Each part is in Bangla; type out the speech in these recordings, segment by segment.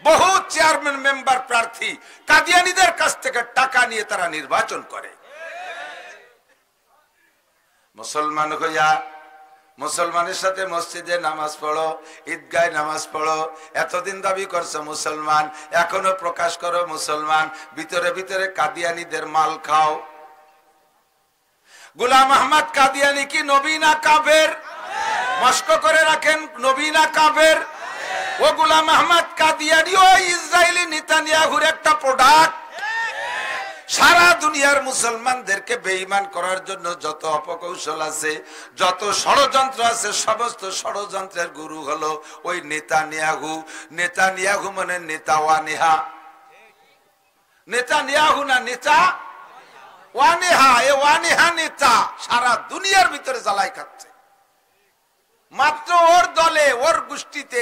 বহু চেয়ারম্যান মেম্বার প্রার্থী কাদিয়ানীদের কাছ থেকে টাকা নিয়ে তারা নির্বাচন করে। মুসলমান হইয়া মুসলমানের সাথে মসজিদে নামাজ পড়ো, ঈদগায় নামাজ পড়ো, এতদিন দাবি করছো মুসলমান, এখনো প্রকাশ করো মুসলমান, ভিতরে ভিতরে কাদিয়ানীদের মাল খাও। গোলাম আহমদ কাদিয়ানী কি নবী না কাফের? মস্ক করে রাখেন, নবী না কাফের? ও গোলাম আহমদ কাদিয়ানী ও ইসরায়েলি নেতানিয়াহুর একটা প্রোডাক্ট। সারা দুনিয়ার মুসলমানদেরকে বেঈমান করার জন্য যত অপকৌশল আছে, যত ষড়যন্ত্র আছে, সমস্ত ষড়যন্ত্রের গুরু হলো ওই নেতানিয়াহু। নেতানিয়াহু মানে নেতা ওয়ানেহা, নেতানিয়াহু না নেতা ওয়ানেহা। এ ওয়ানেহা নেতা সারা দুনিয়ার ভিতরে জ্বালাই খাচ্ছে। মাত্র ওর দলে, ওর গোষ্ঠীতে,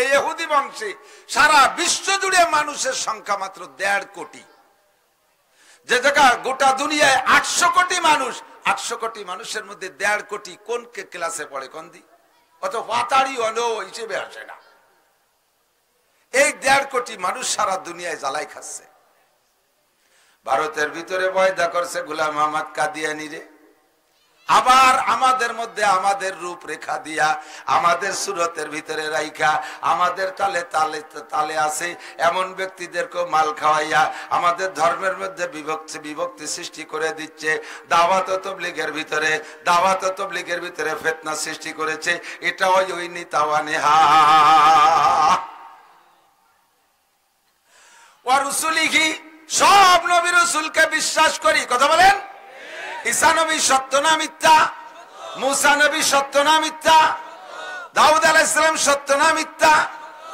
এই ইহুদি বংশে সারা বিশ্ব জুড়ে মানুষের সংখ্যা মাত্র 1.5 কোটি। যে জায়গা গোটা দুনিয়ায় 800 কোটি মানুষ, 800 কোটি মানুষের মধ্যে 1.5 কোটি কোন ক্লাসে পড়ে? কোন দি অত পাতাড়ি হলো হিসেবে আসে না। এই 1.5 কোটি মানুষ সারা দুনিয়ায় জ্বালাই খাচ্ছে। ভারতের ভিতরে বয়দা করছে গোলাম আহমদ কাদিয়ানী রে, আবার আমাদের মধ্যে আমাদের রূপরেখা দিয়া, আমাদের সুরতের ভিতরে রাইখা, আমাদের তালে তালে তালে আছে এমন ব্যক্তিদেরকে মাল খাওয়াইয়া আমাদের ধর্মের মধ্যে বিভক্তি সৃষ্টি করে দিচ্ছে। দাওয়াত ও তাবলীগের ভিতরে, দাওয়াত ও তাবলীগের ভিতরে ফিতনা সৃষ্টি করেছে। এটা ওই নিতাওয়ানেহা ওয়া রাসূলিহি, সব নবী রাসূলকে বিশ্বাস করি। কথা বলেন, ঈসা নবী সত্য না মিথ্যা? মুসা নবী সত্য না মিথ্যা? দাউদ আলাইহিস সালাম সত্য না মিথ্যা?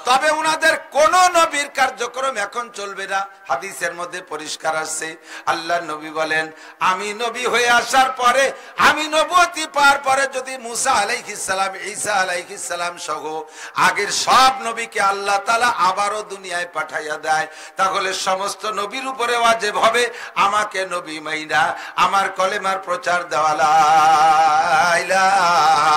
তবে উনাদের কোন নবীর কার্যক্রম এখন চলবে না। হাদিসের মধ্যে পরিষ্কার আছে, আল্লাহর নবী বলেন, আমি নবী হয়ে আসার পরে, আমি নবুয়তি পাওয়ার পরে যদি মুসা আলাইহিস সালাম, ঈসা আলাইহিস সালাম সহ আগের সব নবীকে আল্লাহ তাআলা আবারও দুনিয়ায় পাঠাইয়া দেয়, তাহলে সমস্ত নবীর উপরে ওয়াজিব হবে আমাকে নবী মাইনা আমার কলেমার প্রচার দেওয়া, লা ইলাহা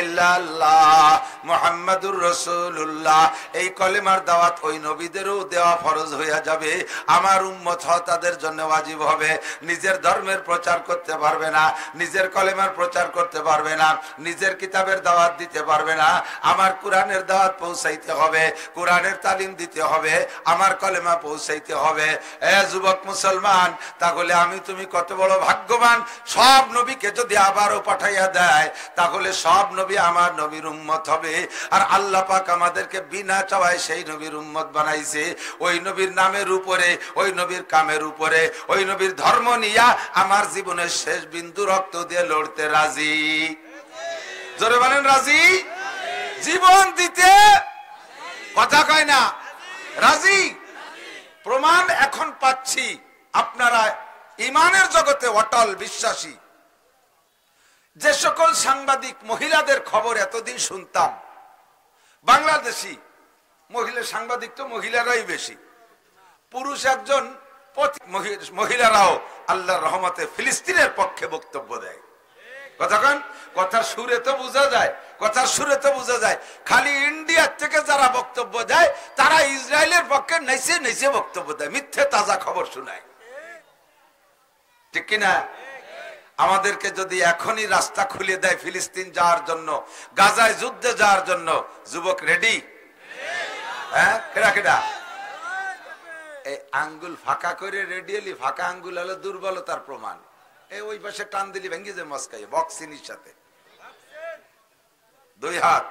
ইল্লাল্লাহ মুহাম্মাদুর রাসূলুল্লাহ। এই কলেমার দাওয়াত ওই নবীদেরও দেওয়া ফরজ হইয়া যাবে। আমার উম্মত হওয়া তাদের জন্য ওয়াজিব হবে। নিজের ধর্মের প্রচার করতে পারবে না, নিজের কলেমার প্রচার করতে পারবে না, নিজের কিতাবের দাওয়াত দিতে পারবে না। আমার কোরআনের দাওয়াত পৌঁছাইতে হবে, কোরআনের তালিম দিতে হবে, আমার কলেমা পৌঁছাইতে হবে। এ যুবক মুসলমান, তাহলে আমি তুমি কত বড় ভাগ্যবান। সব নবীকে যদি আবারও পাঠাইয়া দেয়, তাহলে সব নবী আমার নবীর উম্মত হবে। আর আল্লাহ পাক আমাদেরকে বিনা চাওয়ায় সেই নবীর উম্মত বানাইছে। ওই নবীর নামের উপরে, ওই নবীর কামের উপরে, ওই নবীর ধর্ম নিয়া আমার জীবনের শেষ বিন্দু রক্ত দিয়ে লড়তে রাজি। জোরে বলেন রাজি? জীবন দিতে কথা কয় না, রাজি। প্রমাণ এখন পাচ্ছি আপনারা ইমানের জগতে অটল বিশ্বাসী। যে সকল সাংবাদিক মহিলাদের খবর এতদিন শুনতাম, বাংলাদেশি মহিলা সাংবাদিক তো মহিলারাই বেশি, পুরুষ একজন, মহিলারাও আল্লাহর রহমতে ফিলিস্তিনের পক্ষে বক্তব্য দেয়। কথার সুরে তো বোঝা যায়, কথার সুরে তো বোঝা যায়। খালি ইন্ডিয়ার থেকে যারা বক্তব্য দেয় তারা ইসরায়েলের পক্ষে নেচে নেচে বক্তব্য দেয়, মিথ্যে তাজা খবর শোনায়, ঠিক কিনা? আমাদেরকে যদি এখনই রাস্তা খুলে দেয় ফিলিস্তিন যাওয়ার জন্য, গাজায় যুদ্ধে যাওয়ার জন্য, যুবক রেডি? হ্যাঁ, কেডা কেডা? এই আঙ্গুল ফাঁকা করে রেডি হলি, ফাঁকা আঙ্গুল হলো দুর্বলতার প্রমাণ। এই ওই পাশে টান দিলি ভেঙ্গে যে মস্কাই, বক্সিনির সাথে 2 হাত।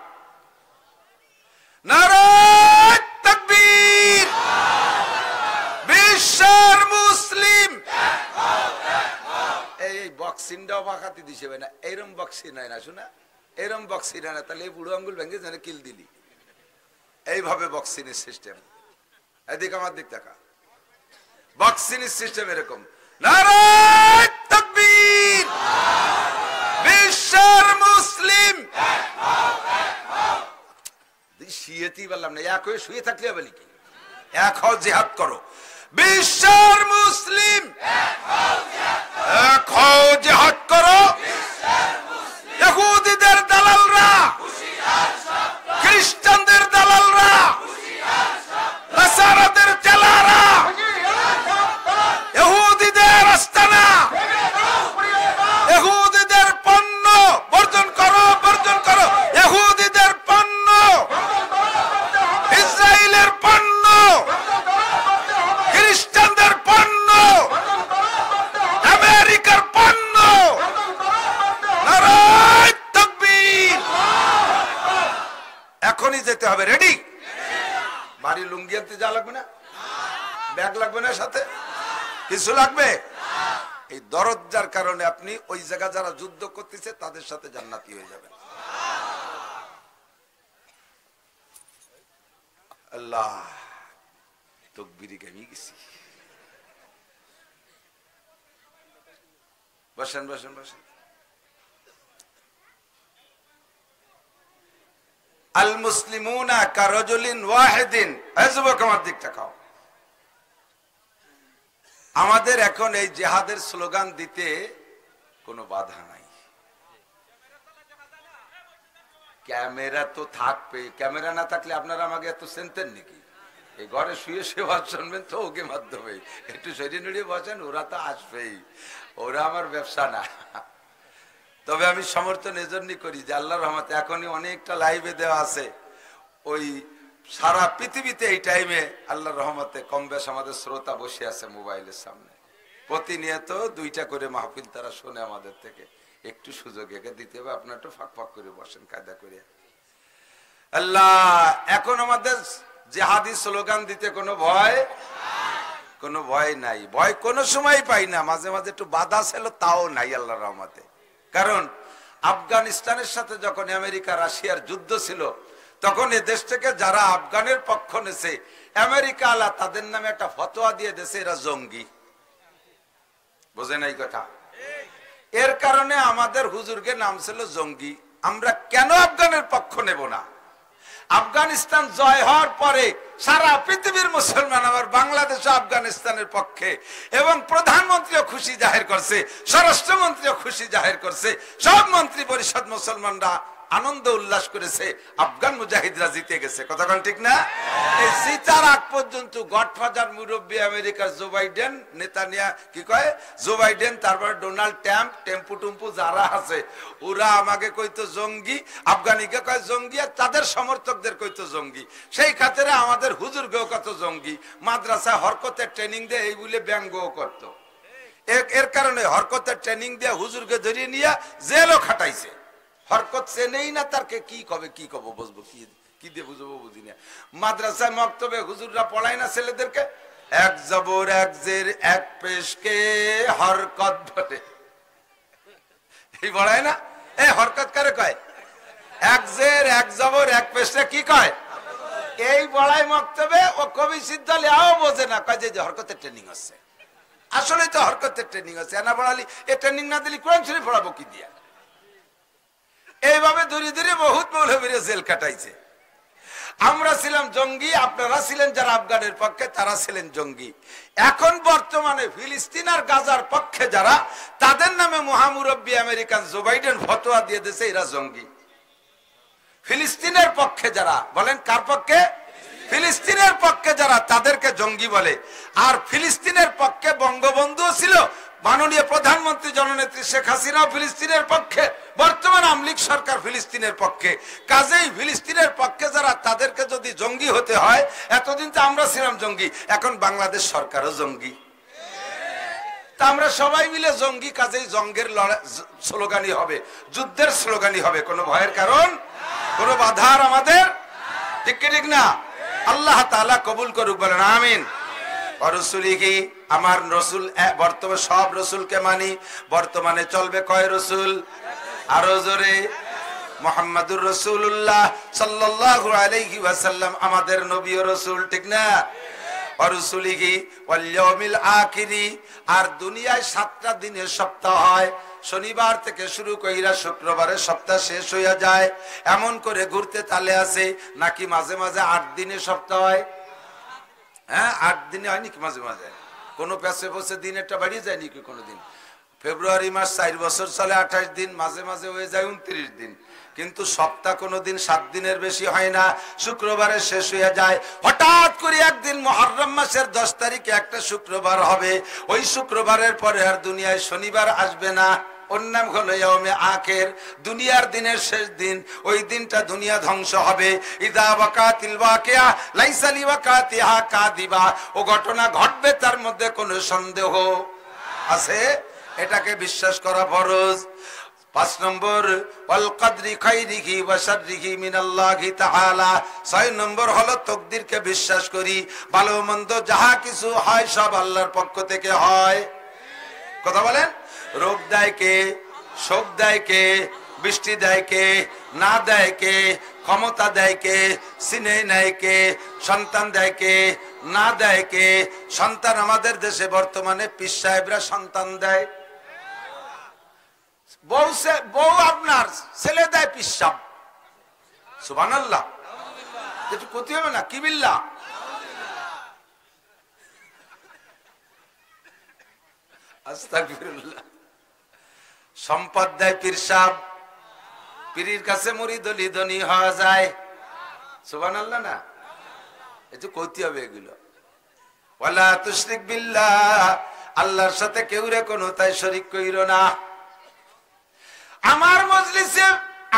নারায়ে তাকবীর! বিশ্বের মুসলিম এই বক্সিনটাও বাঁকাতে দিছে না, এইরকম বক্সি নাই না, শোনা, এরকম বক্সি না, তাহলে এই বুড়ো আঙ্গুল ভেঙে যেন কিল দিলি। এইভাবে বক্সিনের সিস্টেম। এদিক আমার দিক দেখা, বক্সিনের সিস্টেম এরকম। নারায়ে তাকবীর! বিশ্বের মুসলিম শিয়েতি বললাম না, এক হয়ে শুয়ে থাকলে হবে নাকি? এক হও, জিহাদ করো। বিশ্বের মুসলিম এক হও, জিহাদ করো। ইহুদিদের দালালরা, খ্রিস্টানদের দালালরা, বাড়ি লুঙ্গি আনতে যা লাগবে না, ব্যাগ লাগবে না, সাথে কিছু লাগবে। এই দরজার কারণে আপনি ওই জায়গা যারা যুদ্ধ করতেছে তাদের সাথে জান্নাতি হয়ে যাবেন। আল্লাহ তকবীরে গামি গেছি। বসেন বসেন বসেন। আল মুসলিমুনা কারাজুলিন ওয়াহিদিন। যুবক আমার দিকটা খাও। আমাদের এখন এই জিহাদের স্লোগান দিতে কোনো বাধা নাই। ক্যামেরা তো থাকবে, ক্যামেরা না থাকলে আপনারা আমাকে এত চিনতেন নাকি? এই ঘরে শুয়ে সেবা শুনবেন তো ওকে মাধ্যমে, একটু শরীর নড়িয়ে বসেন, ওরা তো আসবেই, ওরা আমার ব্যবসা না। তবে আমি সমর্থন এজন্যই করি যে আল্লাহর রহমতে এখনই অনেকটা লাইভে দেওয়া আছে। ওই সারা পৃথিবীতে এই টাইমে আল্লাহর রহমতে কম বেশ আমাদের শ্রোতা বসে আছে মোবাইলের সামনে, প্রতিনিয়ত 2টা করে মাহফিল তারা শোনে আমাদের থেকে। একটু সুযোগ একে দিতে হবে, আপনার একটু ফাঁক ফাঁক করে বসেন কায়দা করে। আল্লাহ এখন আমাদের জিহাদি স্লোগান দিতে কোনো ভয়, কোনো ভয় নাই। ভয় কোনো সময় পাই না, মাঝে মাঝে একটু বাধা ছিল, তাও নাই আল্লাহর রহমতে। কারণ আফগানিস্তানের সাথে যখন আমেরিকা রাশিয়ার যুদ্ধ ছিল, তখন এ দেশ থেকে যারা আফগানের পক্ষ নেছে, আমেরিকা আলা তাদের নামে একটা ফতোয়া দিয়ে দেশে এরা জঙ্গি। বোঝে নাই কথা? এর কারণে আমাদের হুজুরকে নাম ছিল জঙ্গি। আমরা কেন আফগানের পক্ষ নেব না? আফগানিস্তান জয় হওয়ার পরে সারা পৃথিবীর মুসলমান আবার বাংলাদেশ আফগানিস্তানের পক্ষে, এবং প্রধানমন্ত্রীও খুশি জাহির করছে, স্বরাষ্ট্রমন্ত্রীও খুশি জাহির করছে, সব মন্ত্রী পরিষদ মুসলমানরা আনন্দ উল্লাস করেছে, আফগান মুজাহিদরা জিতে গেছে। কথা কোন ঠিক না? এই জিতার আগ পর্যন্ত গডফাদার মুরব্বী আমেরিকার জো বাইডেন, নেতানিয়া কি কয় জো বাইডেন, তারপরে ডোনাল্ড ট্রাম্প, টেম্পু টুম্পু যারা আছে ওরা আমাকে কইতো জঙ্গি, আফগানিকে কয় জঙ্গি, আর তাদের সমর্থকদের কইতো জঙ্গি। সেই খাতিরে আমাদের হুজুরকেও কত জঙ্গি, মাদ্রাসায় হরকতের ট্রেনিং দিয়ে এই বলে ব্যঙ্গও করতো। এর কারণে হরকতের ট্রেনিং দিয়ে হুজুরকে ধরিয়ে নিয়ে জেলও খাটাইছে। হরকত সে নেই না, তারকে কি কবে কি কব বুঝবো, কি দিয়ে বুঝবো বুঝি না। মাদ্রাসায় মক্তবে হুজুররা পড়ায় না ছেলেদেরকে, এক জবর এক জের এক পেশকে হরকত বলে, এই পড়ায় না? এই হরকত কারে কয়? এক জের এক জবর এক পেশকে কি কয়? এই পড়ায় মক্তবে। ও কবি সিদ্ধ লেও বোঝে না, কয় যে হরকতের ট্রেনিং আছে। আসলে তো হরকতের ট্রেনিং আছে, না পড়ালি এ ট্রেনিং না দিলি কোরআন শরীফ পড়াবো কি দিয়া? এইভাবে ধীরে ধীরে বহুত মৌলবীরা জেল কাটাইছে। আমরা ছিলাম জঙ্গি, আপনারা ছিলেন যারা আফগানের পক্ষে তারা ছিলেন জঙ্গি। এখন বর্তমানে ফিলিস্তিন আর গাজার পক্ষে যারা, তাদের নামে মহামুরব্বী আমেরিকান জো বাইডেন ফতোয়া দিয়ে দিয়েছে এরা জঙ্গি। ফিলিস্তিনের পক্ষে যারা, বলেন কার পক্ষে? ফিলিস্তিনের পক্ষে যারা, তাদেরকে জঙ্গি বলে। আর ফিলিস্তিনের পক্ষে বঙ্গবন্ধুও ছিল, মাননীয় প্রধানমন্ত্রী জননেত্রী শেখ হাসিনাও ফিলিস্তিনের পক্ষে, বর্তমান আওয়ামী লীগ সরকার ফিলিস্তিনের পক্ষে। কাজেই ফিলিস্তিনের পক্ষে যারা, তাদেরকে যদি জঙ্গি হতে হয়, এতদিন তো আমরা ছিলাম জঙ্গি, এখন বাংলাদেশ সরকারও জঙ্গি। তা আমরা সবাই মিলে জঙ্গি, কাজেই জঙ্গের স্লোগানই হবে, যুদ্ধের স্লোগানই হবে। কোনো ভয়ের কারণ, কোনো বাধার আমাদের, ঠিক কি ঠিক না? আল্লাহ তাআলা কবুল করুক, বলেন আমিন। রসুলিহি, আমার রসুল, বর্তমানে সব রসুলকে মানি। বর্তমানে চলবে কয় রসুল? আরো জোরে, মুহাম্মাদুর রাসূলুল্লাহ সাল্লাল্লাহু আলাইহি ওয়াসাল্লাম আমাদের নবী ও রসুল, ঠিক না? রসুলিহি ওয়াল ইয়াউমিল আখিরি। আর দুনিয়ায় 7টা দিনের সপ্তাহ হয়, শনিবার থেকে শুরু কইরা শুক্রবারে সপ্তাহ শেষ হইয়া যায়। এমন করে ঘুরতে তালে আছে, নাকি মাঝে মাঝে 8 দিনের সপ্তাহ হয়? হ্যাঁ, 8 দিনে হয় নাকি মাঝে মাঝে? কোনো পেছে বসে দিন একটা বাড়িয়ে যায় নাকি কোনোদিন? ফেব্রুয়ারি মাস 4 বছর চলে 28 দিন, মাঝে মাঝে হয়ে যায় 29 দিন, কিন্তু সপ্তাহ কোনোদিন 7 দিনের বেশি হয় না। শুক্রবারে শেষ হয়ে যায়। হঠাৎ করে একদিন মুহররম মাসের 10 তারিখে একটা শুক্রবার হবে, ওই শুক্রবারের পরে আর দুনিয়ায় শনিবার আসবে না। ওর নাম হলো ইয়াউমে আখির, দুনিয়ার দিনের শেষ দিন। ওই দিনটা দুনিয়া ধ্বংস হবে। ইদা ওয়াকাতিল ওয়াকিয়া লাইসা লিওয়াকাতিহা কাযিবা, ও ঘটনা ঘটবে, তার মধ্যে কোনো সন্দেহ আছে? এটাকে বিশ্বাস করা ফরজ। 5 নম্বর ওয়াল কদরি খাইরিহি ওয়া শাররিহি মিনাল্লাহি তাআলা। 6 নম্বর হলো তাকদীরকে বিশ্বাস করি, ভালো মন্দ যাহা কিছু হয় সব আল্লাহর পক্ষ থেকে হয়। কথা বলেন, রোগ দেয় কে, শোক দেয় কে, বৃষ্টি দেয় কে, না দেয় কে, ক্ষমতা দেয় কে, সিনে নেয় কে, সন্তান দেয় কে, না দেয় কে। সন্তান আমাদের দেশে বর্তমানে পীর সাহেবরা সন্তান দেয়, বউ আপনার ছেলে দেয় পীর সাহেব। সুবহানাল্লাহ, একটু ক্ষতি হবে না? কি বিল্লাহ, আস্তাগফিরুল্লাহ। সম্পদ দেয় পীর সাহেব, পীরের কাছে মুরিদ হলে ধনী হওয়া যায়। সুবহানাল্লাহ না? একটু ক্ষতি হবে এগুলো। ওয়ালা তুশরিক বিল্লাহ, আল্লাহর সাথে কেউ রে কোনো তাই শরীক কইরো না। আমার মজলিসে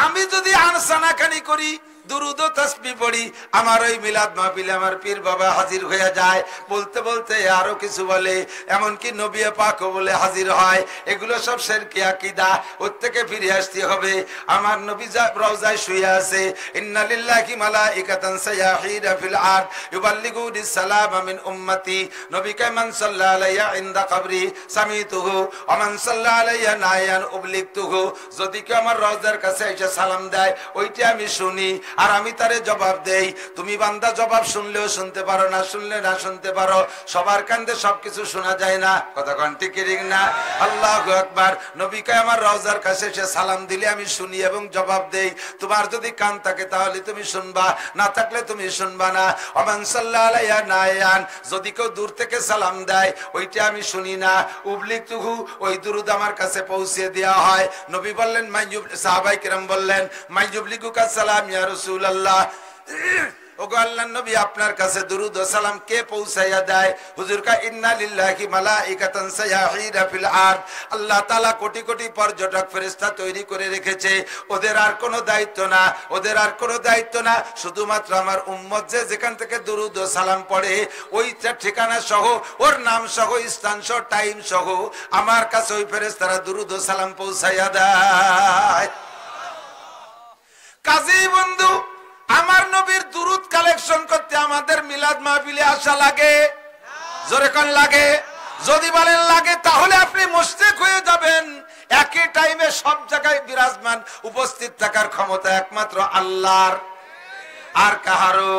আমি যদি আনসানাকানি করি, দুরুদ ও তাসবিহ পড়ি, আমার ওই মিলাদ মাহফিলে আমার পীর বাবা হাজির হয়ে যায়, বলতে বলতে আরো কিছু বলে, এমনকি নবী পাকও বলে হাজির হয়। এগুলো সব শিরকি আকীদা, ওর থেকে ফিরে আসতে হবে। আমার নবী রওজায় শুয়ে আছে, ইন্না লিল্লাহি মালাইকাতান সায়াহিনা ফিল আরদ ইউবাল্লিগুনি সালামা মিন উম্মতি। নবী কে মান সাল্লাল্লাহু আলাইহি ইনদা কবরি সামিতুহু ওয়া মান সাল্লাল্লাহু আলাইহি নায়ান উবলিগতুহু। যদি কেউ আমার রওজার কাছে এসে সালাম দেয়, ওইটা আমি শুনি আর আমি তারে জবাব দেই। তুমি বান্দা জবাব শুনলেও শুনতে পারো, না শুনলে না শুনতে পারো, সবার কান্দে সবকিছু শোনা যায় না। কথা কোন ঠিক না? আল্লাহু আকবার। নবী কয় আমার রওজার কাছে এসে সালাম দিলে আমি শুনি এবং জবাব দেই। তোমার যদি কান থাকে তাহলে তুমি শুনবা, না থাকলে তুমি শুনবা না। ওমান সাল্লাল্লাহু আলাইহি নায়ান, যদি কেউ দূর থেকে সালাম দেয় ওইটা আমি শুনি না। উবলিগতুহু, ওই দুরুদ আমার কাছে পৌঁছে দেওয়া হয়। নবী বললেন মাইয়ুব, সাহাবায়ে কেরাম বললেন মাইয়ুবলিগুকা সালাম ইয়া রাসূলুল্লাহ, ওগো আল্লাহর নবী আপনার কাছে দুরুদ ও সালাম কে পৌঁছাইয়া দেয়? হুজুর কা ইন্না লিল্লাহি মালাইকাতান সায়াহিনা ফিল আরদ, আল্লাহ তাআলা কোটি কোটি পর্যটক ফেরেশতা তৈরি করে রেখেছে, ওদের আর কোনো দায়িত্ব না, ওদের আর কোনো দায়িত্ব না, শুধুমাত্র আমার উম্মত যে যেখান থেকে দুরুদ ও সালাম পড়ে ওইটা ঠিকানা সহ, ওর নাম সহ, স্থান সহ, টাইম সহ আমার কাছে ওই ফেরেশতারা দুরুদ ও সালাম পৌঁছাইয়া দেয়। কাজী বন্ধু, আমার নবীর দুরুদ কালেকশন করতে আমাদের মিলাদ মাহফিলে আসা লাগে? জোরে কোন লাগে? যদি বলেন লাগে তাহলে আপনি মুশরিক হয়ে যাবেন। একই টাইমে সব জায়গায় বিরাজমান উপস্থিত থাকার ক্ষমতা একমাত্র আল্লাহর, আর কাহারও,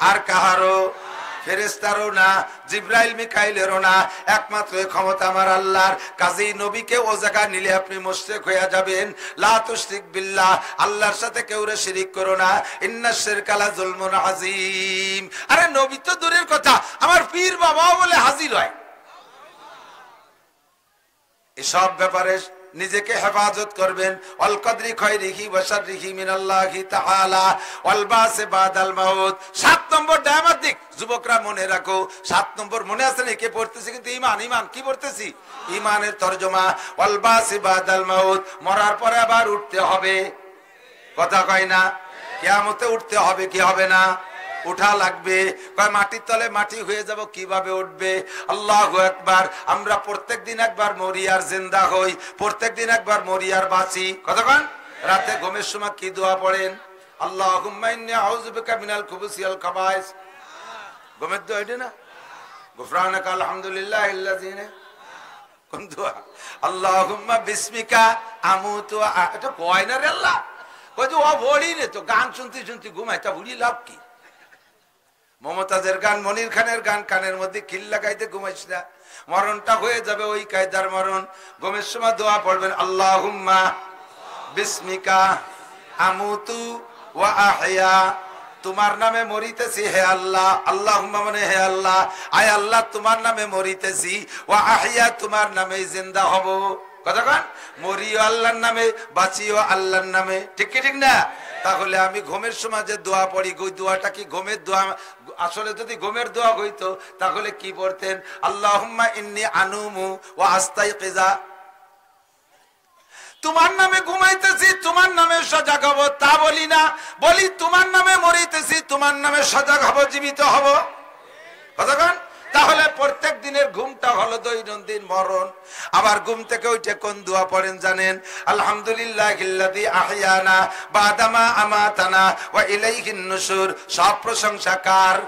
আর কাহারও, ফেরেশতারও না, জিবরাইল মিকাইলেরও না, একমাত্র এই ক্ষমতা আমার আল্লাহর। কাজেই নবীকে ও জায়গায় নিলে আপনি মুশরিক হয়ে যাবেন। লা তুশরিক বিল্লাহ, আল্লাহর সাথে কেউরে শিরিক করো না, ইন্নাশ শিরকা লা যুলমুন আযীম। আরে নবী তো দূরের কথা, আমার পীর বাবাও বলে হাজির হয়। এসব ব্যাপারে নিজেকে হেফাজত করবেন। ওয়াল কদরি খাইরিহি ওয়া শাররিহি মিনাল্লাহি তাআলা ওয়াল বাসে বাদাল মাউত। 7 নম্বর দায়ামত দিক, যুবকরা মনে রাখো। 7 নম্বর মনে আছে না? কে পড়তেছি কিন্তু ঈমান, ঈমান কি পড়তেছি? ঈমানের তরজমা। ওয়াল বাসে বাদাল মাউত, মরার পরে আবার উঠতে হবে। কথা কয় না? কিয়ামতে উঠতে হবে, কি হবে না? উঠা লাগবে। কয় মাটির তলে মাটি হয়ে যাব, কিভাবে উঠবে? আল্লাহু আকবার। আমরা প্রত্যেকদিন একবার মরি আর জিন্দা হই, প্রত্যেকদিন একবার মরি আর বাঁচি। কতক্ষণ? রাতে ঘুমের সময় কি দোয়া পড়েন? আল্লাহুম্মা ইন্নী আউযু বিকা মিনাল খুবুসি ওয়াল খাবায়েস। ঘুমের দোয়া এটা না? গুফরানাকা আলহামদুলিল্লাহিল্লাযী, কোন দোয়া? আল্লাহুম্মা বিসমিকা আমুতু। এটা কয় না রে আল্লাহ, কই তো ও বলি রে, তো গান শুনতে শুনতে ঘুমাইতা বুড়ি লাভ কি? মমতাজের গান, মনির খানের গান কানের মধ্যে খিল লাগাইতে ঘুমাইস না, মরণটা হয়ে যাবে ওই কায়দার মরণ। ঘুমের সময় দোয়া পড়বেন আল্লাহুম্মা বিসমিকা আমুতু ওয়া আহইয়া, তোমার নামে মরিতেছি হে আল্লাহ। আল্লাহুম্মা মানে হে আল্লাহ, আয় আল্লাহ তোমার নামে মরিতেছি, ওয়া আহইয়া তোমার নামে জিন্দা হব। কতক্ষণ? মরিও আল্লাহর নামে, বাঁচিও আল্লাহর নামে। ঠিক কি ঠিক না? তাহলে আমি ঘুমের সময় যে দোয়া পড়ি, ওই দোয়াটা কি ঘুমের দোয়া? আসলে যদি ঘুমের দোয়া হইতো তাহলে কি পড়তেন? আল্লাহুম্মা ইন্নী আনুমু ওয়া আস্তাইকিযা, তোমার নামে ঘুমাইতেছি, তোমার নামে সজাগ হব, তা বলি না, বলি তোমার নামে মরিতেছি, তোমার নামে সজাগ হব, জীবিত হব। কতক্ষণ? তাহলে প্রত্যেক দিনের ঘুমটা হলো দৈনন্দিন মরণ। আবার ঘুম থেকে উঠে কোন দোয়া পড়েন জানেন? আলহামদুলিল্লাহিল্লাযী আহইয়ানা বাদামা আমাতানা ওয়া ইলাইহিন নুশুর। সব প্রশংসা কার?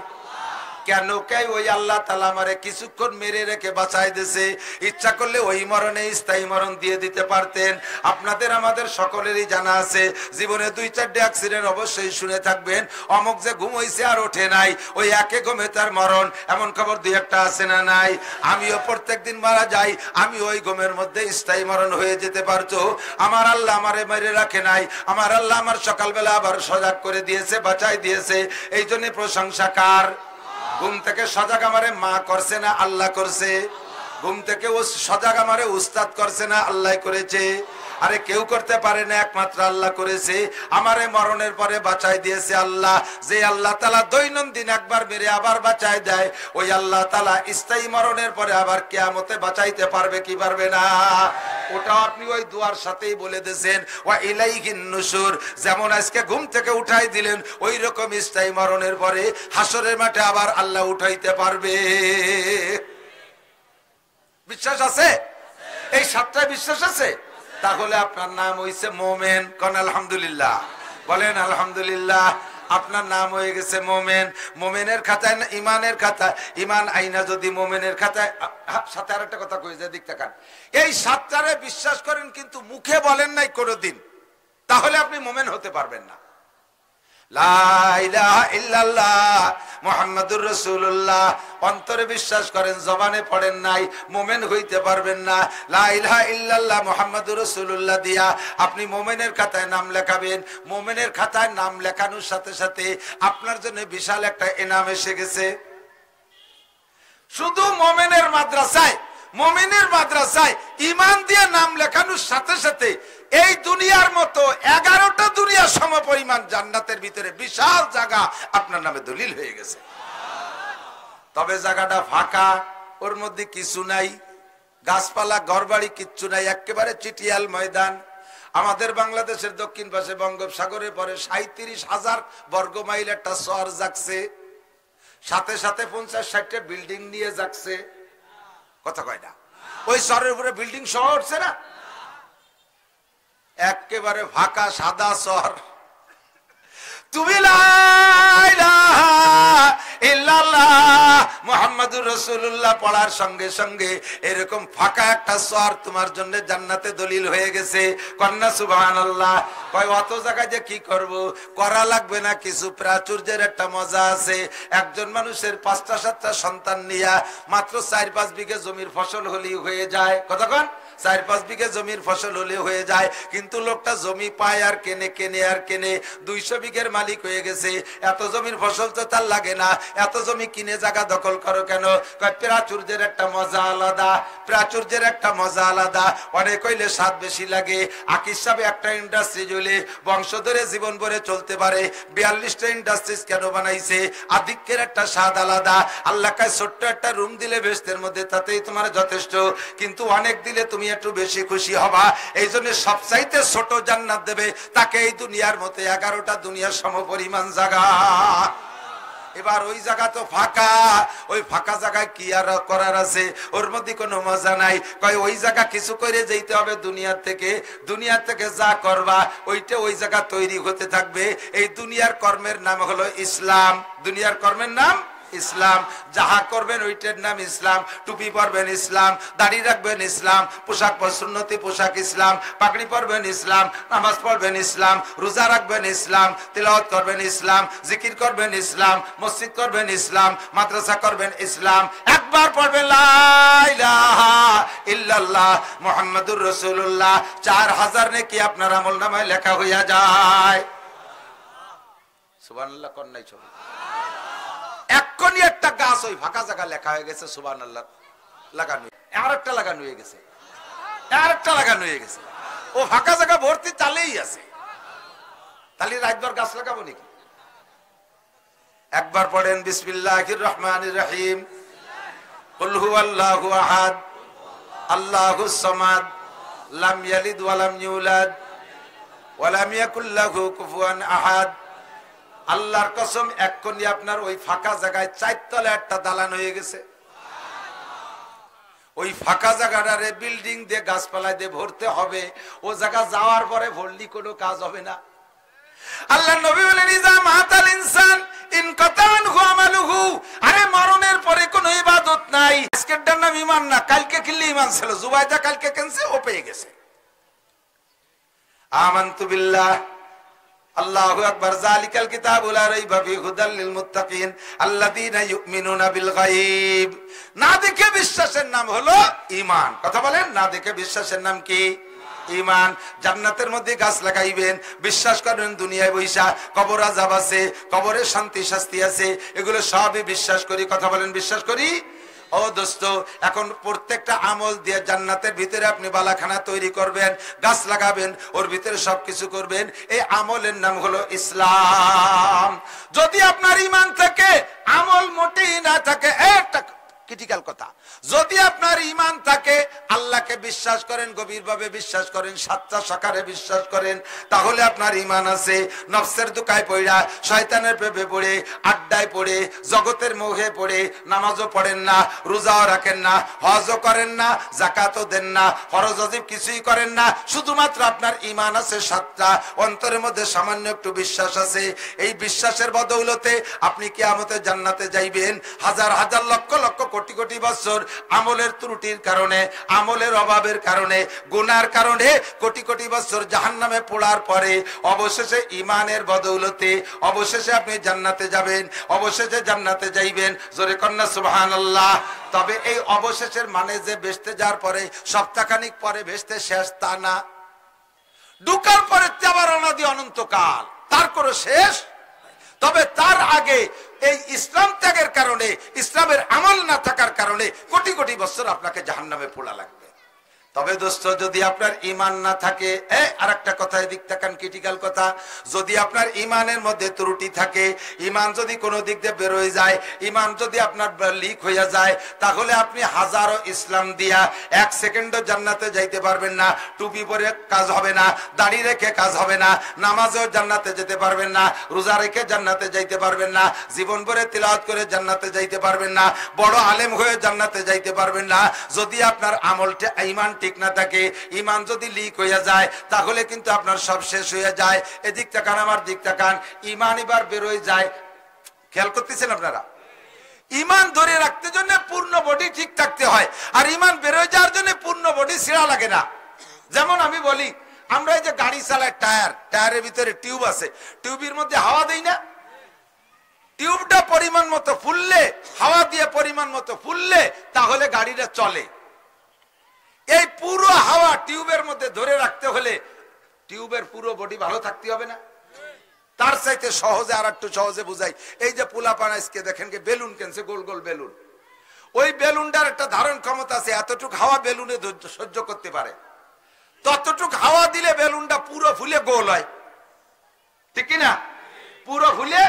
কেন কে? ওই আল্লাহ তাআলা আমারে কিছুক্ষণ মেরে রেখে বাঁচাই দিয়েছে। ইচ্ছা করলে ওই মরণে স্থায়ী মরণ দিয়ে দিতে পারতেন। আপনাদের আমাদের সকলেরই জানা আছে, জীবনে 2-4টা অ্যাক্সিডেন্ট অবশ্যই শুনে থাকবেন। অমুক যে ঘুম হইছে আর ওঠে নাই, ওই একে ঘুমে তার মরণ, এমন খবর 2-1টা আছে না নাই? আমিও প্রত্যেকদিন মারা যাই, আমি ওই ঘুমের মধ্যে স্থায়ী মরণ হয়ে যেতে পারতো। আমার আল্লাহ আমারে মেরে রাখে নাই, আমার আল্লাহ আমার সকালবেলা আবার সজাগ করে দিয়েছে, বাঁচাই দিয়েছে। এই জন্য প্রশংসা কার? ঘুম থেকে সজাগ আমারে মা করছে না আল্লাহ করছে? ঘুম থেকে ও সজাগ আমারে উস্তাদ করছে না আল্লাহ করেছে? আরে কেউ করতে পারে না, একমাত্র আল্লাহ করেছে। আমারে মরণের পরে বাঁচাই দিয়েছে আল্লাহ। যে আল্লাহ তাআলা দৈনন্দিন একবার মেরে আবার বাঁচাই দেয়, ওই আল্লাহ তাআলা স্থায়ী মরণের পরে আবার কিয়ামতে বাঁচাইতে পারবে কি পারবে না? ওটা আপনি ওই দুয়ার সাথেই বলে দিয়েছেন, ওয়া ইলাইহিন নুশুর। যেমন আজকে ঘুম থেকে উঠাই দিলেন, ওই রকম স্থায়ী মরণের পরে হাসরের মাঠে আবার আল্লাহ উঠাইতে পারবে। বিশ্বাস আছে? এই 7টায় বিশ্বাস আছে? তাহলে আপনার নাম হইছে মোমেন। কোন আলহামদুলিল্লাহ বলেন, আলহামদুলিল্লাহ। আপনার নাম হয়ে গেছে মোমেন। মোমেনের খাতায় না ইমানের খাতায়, ইমান আইনা যদি মোমেনের খাতায়। সাথে আরেকটা কথা কই যে দিক তাকান, এই 7টারে বিশ্বাস করেন কিন্তু মুখে বলেন নাই কোনোদিন, তাহলে আপনি মোমেন হতে পারবেন না। লা ইলাহা ইল্লাল্লাহ মুহাম্মাদুর রাসূলুল্লাহ অন্তরে বিশ্বাস করেন, জবানে পড়েন নাই, মোমেন হইতে পারবেন না। লা ইলাহা ইল্লাল্লাহ মুহাম্মাদুর রাসূলুল্লাহ দিয়া আপনি মোমেনের খাতায় নাম লেখাবেন। মোমেনের খাতায় নাম লেখানোর সাথে সাথে আপনার জন্য বিশাল একটা ইনাম এসে গেছে। শুধু মোমেনের মাদ্রাসায়, মুমিনের মাদ্রাসায় ঈমান দিয়ে নাম লেখানোর সাথে সাথে এই দুনিয়ার মতো 11টা দুনিয়া সমপরিমাণ জান্নাতের ভিতরে বিশাল জায়গা আপনার নামে দলিল হয়ে গেছে। তবে জায়গাটা ফাঁকা, ওর মধ্যে কিছু নাই, গাছপালা ঘরবাড়ি কিচ্ছু নাই, একেবারে চিটিয়াল ময়দান। আমাদের বাংলাদেশের দক্ষিণ পাশে বঙ্গোপসাগরের পরে 37,000 বর্গ মাইল একটা শহর জাগছে, সাথে সাথে 50-60টা বিল্ডিং নিয়ে জাগছে। কথা কয় না? ওই শহরের উপরে বিল্ডিং সহ উঠছে না, একেবারে ফাঁকা সাদা শহর। তুমি লা ইলাহা ইল্লাল্লাহ মুহাম্মাদুর রাসূলুল্লাহ পড়ার সঙ্গে সঙ্গে এরকম ফাঁকা একটা শহর তোমার জন্য জান্নাতে দলিল হয়ে গেছে। কন্যা সুবহানাল্লাহ। কয় অত জায়গায় যে কি করব, করা লাগবে না কিছু। প্রাচুর্যের একটা মজা আছে। একজন মানুষের 5টা-7টা সন্তান নিয়ে মাত্র 4-5 বিঘে জমির ফসল হলেই হয়ে যায়। কতক্ষণ? 4-5 বিঘে জমির ফসল হলে হয়ে যায়। কিন্তু লোকটা জমি পায় আর কেনে আর কেনে, 200 বিঘের মালিক হয়ে গেছে। এত জমির ফসল তো তার লাগে না, এত জমি কিনে জায়গা দখল করো কেন? প্রাচুর্যের একটা মজা আলাদা, প্রাচুর্যের একটা মজা আলাদা। অনেক হইলে স্বাদ বেশি লাগে। আকিস সাহেব একটা ইন্ডাস্ট্রি হইলে বংশ ধরে জীবন ভরে চলতে পারে। 42টা ইন্ডাস্ট্রিজ কেন বানাইছে? আধিক্যের একটা স্বাদ আলাদা। আল্লাহ কাছে ছোট্ট একটা রুম দিলে বেহেশতের মধ্যে, তাতেই তোমার যথেষ্ট। কিন্তু অনেক দিলে তুমি একটু বেশি খুশি হবা। এই জন্য সবচাইতে ছোট জান্নাত দেবে তাকে এই দুনিয়ার মতো 11টা দুনিয়ার সমপরিমাণ জায়গা। এবার ওই জায়গা তো ফাঁকা, ওই ফাঁকা জায়গায় কি আর করার আছে? ওর মধ্যে কোনো মজা নাই। কয় ওই জায়গা কিছু করে যেতে হবে দুনিয়ার থেকে যা করবা ওইটা ওই জায়গা তৈরি হতে থাকবে। এই দুনিয়ার কর্মের নাম হলো ইসলাম। দুনিয়ার কর্মের নাম ইসলাম। যাহা করবেন ওইটার নাম ইসলাম। টুপি পরবেন ইসলাম, দাড়ি রাখবেন ইসলাম, পোশাক সুন্নতি পোশাক ইসলাম, পাগড়ি পরবেন ইসলাম, নামাজ পড়বেন ইসলাম, রোজা রাখবেন ইসলাম, তিলাওয়াত করবেন ইসলাম, জিকির করবেন ইসলাম, মসজিদ করবেন ইসলাম, মাদ্রাসা করবেন ইসলাম। একবার পড়বেন লা ইলাহা ইল্লাল্লাহ মুহাম্মাদুর রাসূলুল্লাহ, 4000 নেকি আপনার আমলনামায় লেখা হইয়া যায়। সুবহানাল্লাহ। কোন নাই ছবি এক্ষুনি একটা গাছ ওই ফাঁকা জায়গা লেখা হয়ে গেছে সুবহানাল্লাহ লাগানো, আরেকটা লাগানো হয়ে গেছে, আরেকটা লাগানো হয়ে গেছে। ও ফাঁকা জায়গা ভর্তি তালেই আছে। তাহলে রাতভর গাছ লাগাবো নাকি? একবার পড়েন বিসমিল্লাহির রহমানির রহিম। কুল হুয়াল্লাহু আহাদ আল্লাহুস সামাদ লাম ইয়ালিদ ওয়া লাম ইউলাদ ওয়া লাম ইয়াকুল লাহু কুফুয়ান আহাদ। আল্লাহর কসম এক্ষুনি আপনার ওই ফাঁকা জায়গায় 4 তলা একটা দালান হয়ে গেছে। ওই ফাঁকা জায়গাটারে বিল্ডিং দিয়ে গাছপালা দিয়ে ভরতে হবে। ও জায়গা যাওয়ার পরে ভরলি কোনো কাজ হবে না। আল্লাহ নবী বলেন ইজা মাতাল ইনসান ইনকাতান হু আমালুহু, আরে মরণের পরে কোনো ইবাদত নাই। আজকের নাম ঈমান না, কালকে কিনলে ঈমান ছিল। জুবাইদা কালকে কিনছে, ও পেয়ে গেছে। আমানতু বিল্লাহ, আল্লাহু আকবার, যালিকাল কিতাবু লা রাইবা ফীহি হুদাল লিল মুত্তাকিন আল্লাযীনা ইউমিনুনা বিল গায়ব। না দেখে বিশ্বাসের নাম হলো ঈমান। কথা বলেন, না দেখে বিশ্বাসের নাম কি? ঈমান। জান্নাতের মধ্যে গাছ লাগাইবেন, বিশ্বাস করেন দুনিয়ায় বৈশা কবর আযাব আছে, কবরে শান্তি শাস্তি আছে, এগুলো সবই বিশ্বাস করি। কথা বলেন, বিশ্বাস করি। ও দোস্ত, এখন প্রত্যেকটা আমল দিয়ে জান্নাতের ভিতরে আপনি বালাখানা তৈরি করবেন, গাছ লাগাবেন, ওর ভিতরে সবকিছু করবেন। এই আমলের নাম হলো ইসলাম। যদি আপনার ঈমান থাকে, আমল মোটেই না থাকে, একটা ক্রিটিক্যাল কথা, যদি আপনার ঈমান থাকে, আল্লাহকে বিশ্বাস করেন, গভীরভাবে বিশ্বাস করেন, সাতটা সাকারে বিশ্বাস করেন, তাহলে আপনার ঈমান আছে। নফসের দুকায় পড়া, শয়তানের প্রেমে পড়ে, আড্ডায় পড়ে, জগতের মোহে পড়ে, নামাজও পড়েন না, রোজাও রাখেন না, হজও করেন না, যাকাতও দেন না, ফরজ ওয়াজিব কিছুই করেন না, শুধুমাত্র আপনার ঈমান আছে সাতটা, অন্তরের মধ্যে সামান্য একটু বিশ্বাস আছে। এই বিশ্বাসের বদৌলতে আপনি কিয়ামতে জান্নাতে যাইবেন। হাজার হাজার লক্ষ লক্ষ কোটি কোটি বছর আমলের ত্রুটির কারণে, আমলের অভাবের কারণে, গুনার কারণে কোটি কোটি বছর জাহান্নামে পোড়ার পরে অবশেষে ঈমানের বদৌলতে অবশেষে আপনি জান্নাতে যাবেন, অবশেষে জান্নাতে যাইবেন। জোরে কন্যা সুবহানাল্লাহ। তবে এই অবশেষের মানে যে বেহেশতে যাওয়ার পরে সপ্তাহখানিক পরে বেহেশতে শেষ, তা না। ঢুকার পরে তেবারনা দিয়ে অনন্তকাল, তার কোনো শেষ। তবে তার আগে এই ইসলাম ত্যাগের কারণে, ইসলামের আমল না থাকার কারণে কোটি কোটি বছর আপনাকে জাহান্নামে পোড়া লাগবে। তবে দোস্ত, যদি আপনার ঈমান না থাকে, আর একটা কথা, এদিক তাকান, ক্রিটিক্যাল কথা, যদি আপনার ঈমানের মধ্যে ত্রুটি থাকে, ঈমান যদি কোনো দিক দিয়ে বের হয়ে যায়, ঈমান যদি আপনার লিক হয়ে যায়, তাহলে আপনি হাজারো ইসলাম দিয়া এক সেকেন্ডও জান্নাতে যাইতে পারবেন না। টুপি পরে কাজ হবে না, দাড়ি রেখে কাজ হবে না, নামাজেও জান্নাতে যেতে পারবেন না, রোজা রেখে জান্নাতে যাইতে পারবেন না, জীবন ভরে তিলাওয়াত করে জান্নাতে যাইতে পারবেন না, বড় আলেম হয়ে জান্নাতে যাইতে পারবেন না। যদি আপনার আমলটা, ঈমান ঠিক না থাকে, ঈমান যদি লিক হয়ে যায়, তাহলে কিন্তু আপনার সব শেষ হয়ে যায়। এদিক তাকান, আমার দিক তাকান, ঈমান এবার বের হয়ে যায়। খেয়াল করতেছেন আপনারা? ঈমান ধরে রাখতে জন্য পূর্ণ বডি ঠিক থাকতে হয়, আর ঈমান বের হয়ে যাওয়ার জন্য পূর্ণ বডি ছিঁড়া লাগে না। যেমন আমি বলি, আমরা এই যে গাড়ি চালাই, টায়ারের ভিতরে টিউব আছে, টিউবের মধ্যে হাওয়া দেই না? টিউবটা পরিমাণ মতো ফুললে, হাওয়া দিয়ে পরিমাণ মতো ফুললে, তাহলে গাড়িটা চলে। এই পুরো হাওয়া টিউবের মধ্যে ধরে রাখতে হলে টিউবের পুরো বডি ভালো থাকতে হবে না? তার চাইতে সহজে আর একটু সহজে বুঝাই। এই যে পোলাপান আজকে দেখেন কি বেলুন কিনছে, গোল গোল বেলুন, ওই বেলুনটার একটা ধারণ ক্ষমতা আছে, এতটুকু হাওয়া বেলুনে সহ্য করতে পারে। ততটুক হাওয়া দিলে বেলুনটা পুরো ফুলে গোল হয়, ঠিক কিনা? পুরো ফুলে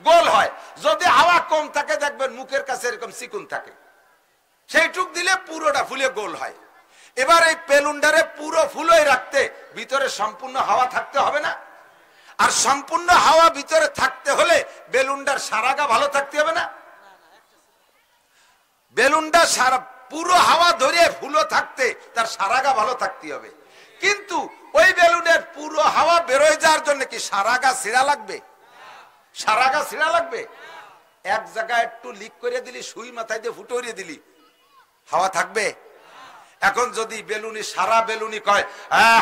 গোল হয়। যদি হাওয়া কম থাকে, দেখবেন মুখের কাছে এরকম চিকুন থাকে, সেইটুক দিলে পুরোটা ফুলে গোল হয়। এবার এই বেলুনটারে পুরো ফুলে রাখতে ভিতরে সম্পূর্ণ হাওয়া থাকতে হবে না? আর সম্পূর্ণ হাওয়া ভিতরে থাকতে হলে বেলুনটার সারাগা ভালো থাকতে হবে না? বেলুনটা সারা পুরো হাওয়া ধরে ফুলো থাকতে তার সারাগা ভালো থাকতে হবে। কিন্তু ওই বেলুনের পুরো হাওয়া বেরোয় যাওয়ার জন্য কি সারাগা ছিঁড়া লাগবে? সারাগা ছিঁড়া লাগবে? এক জায়গায় একটু লিক করে দিলি, সুই মাথায় দিয়ে ফুটোরিয়ে দিলি, হাওয়া থাকবে? এখন যদি বেলুনি, সারা বেলুনি কয়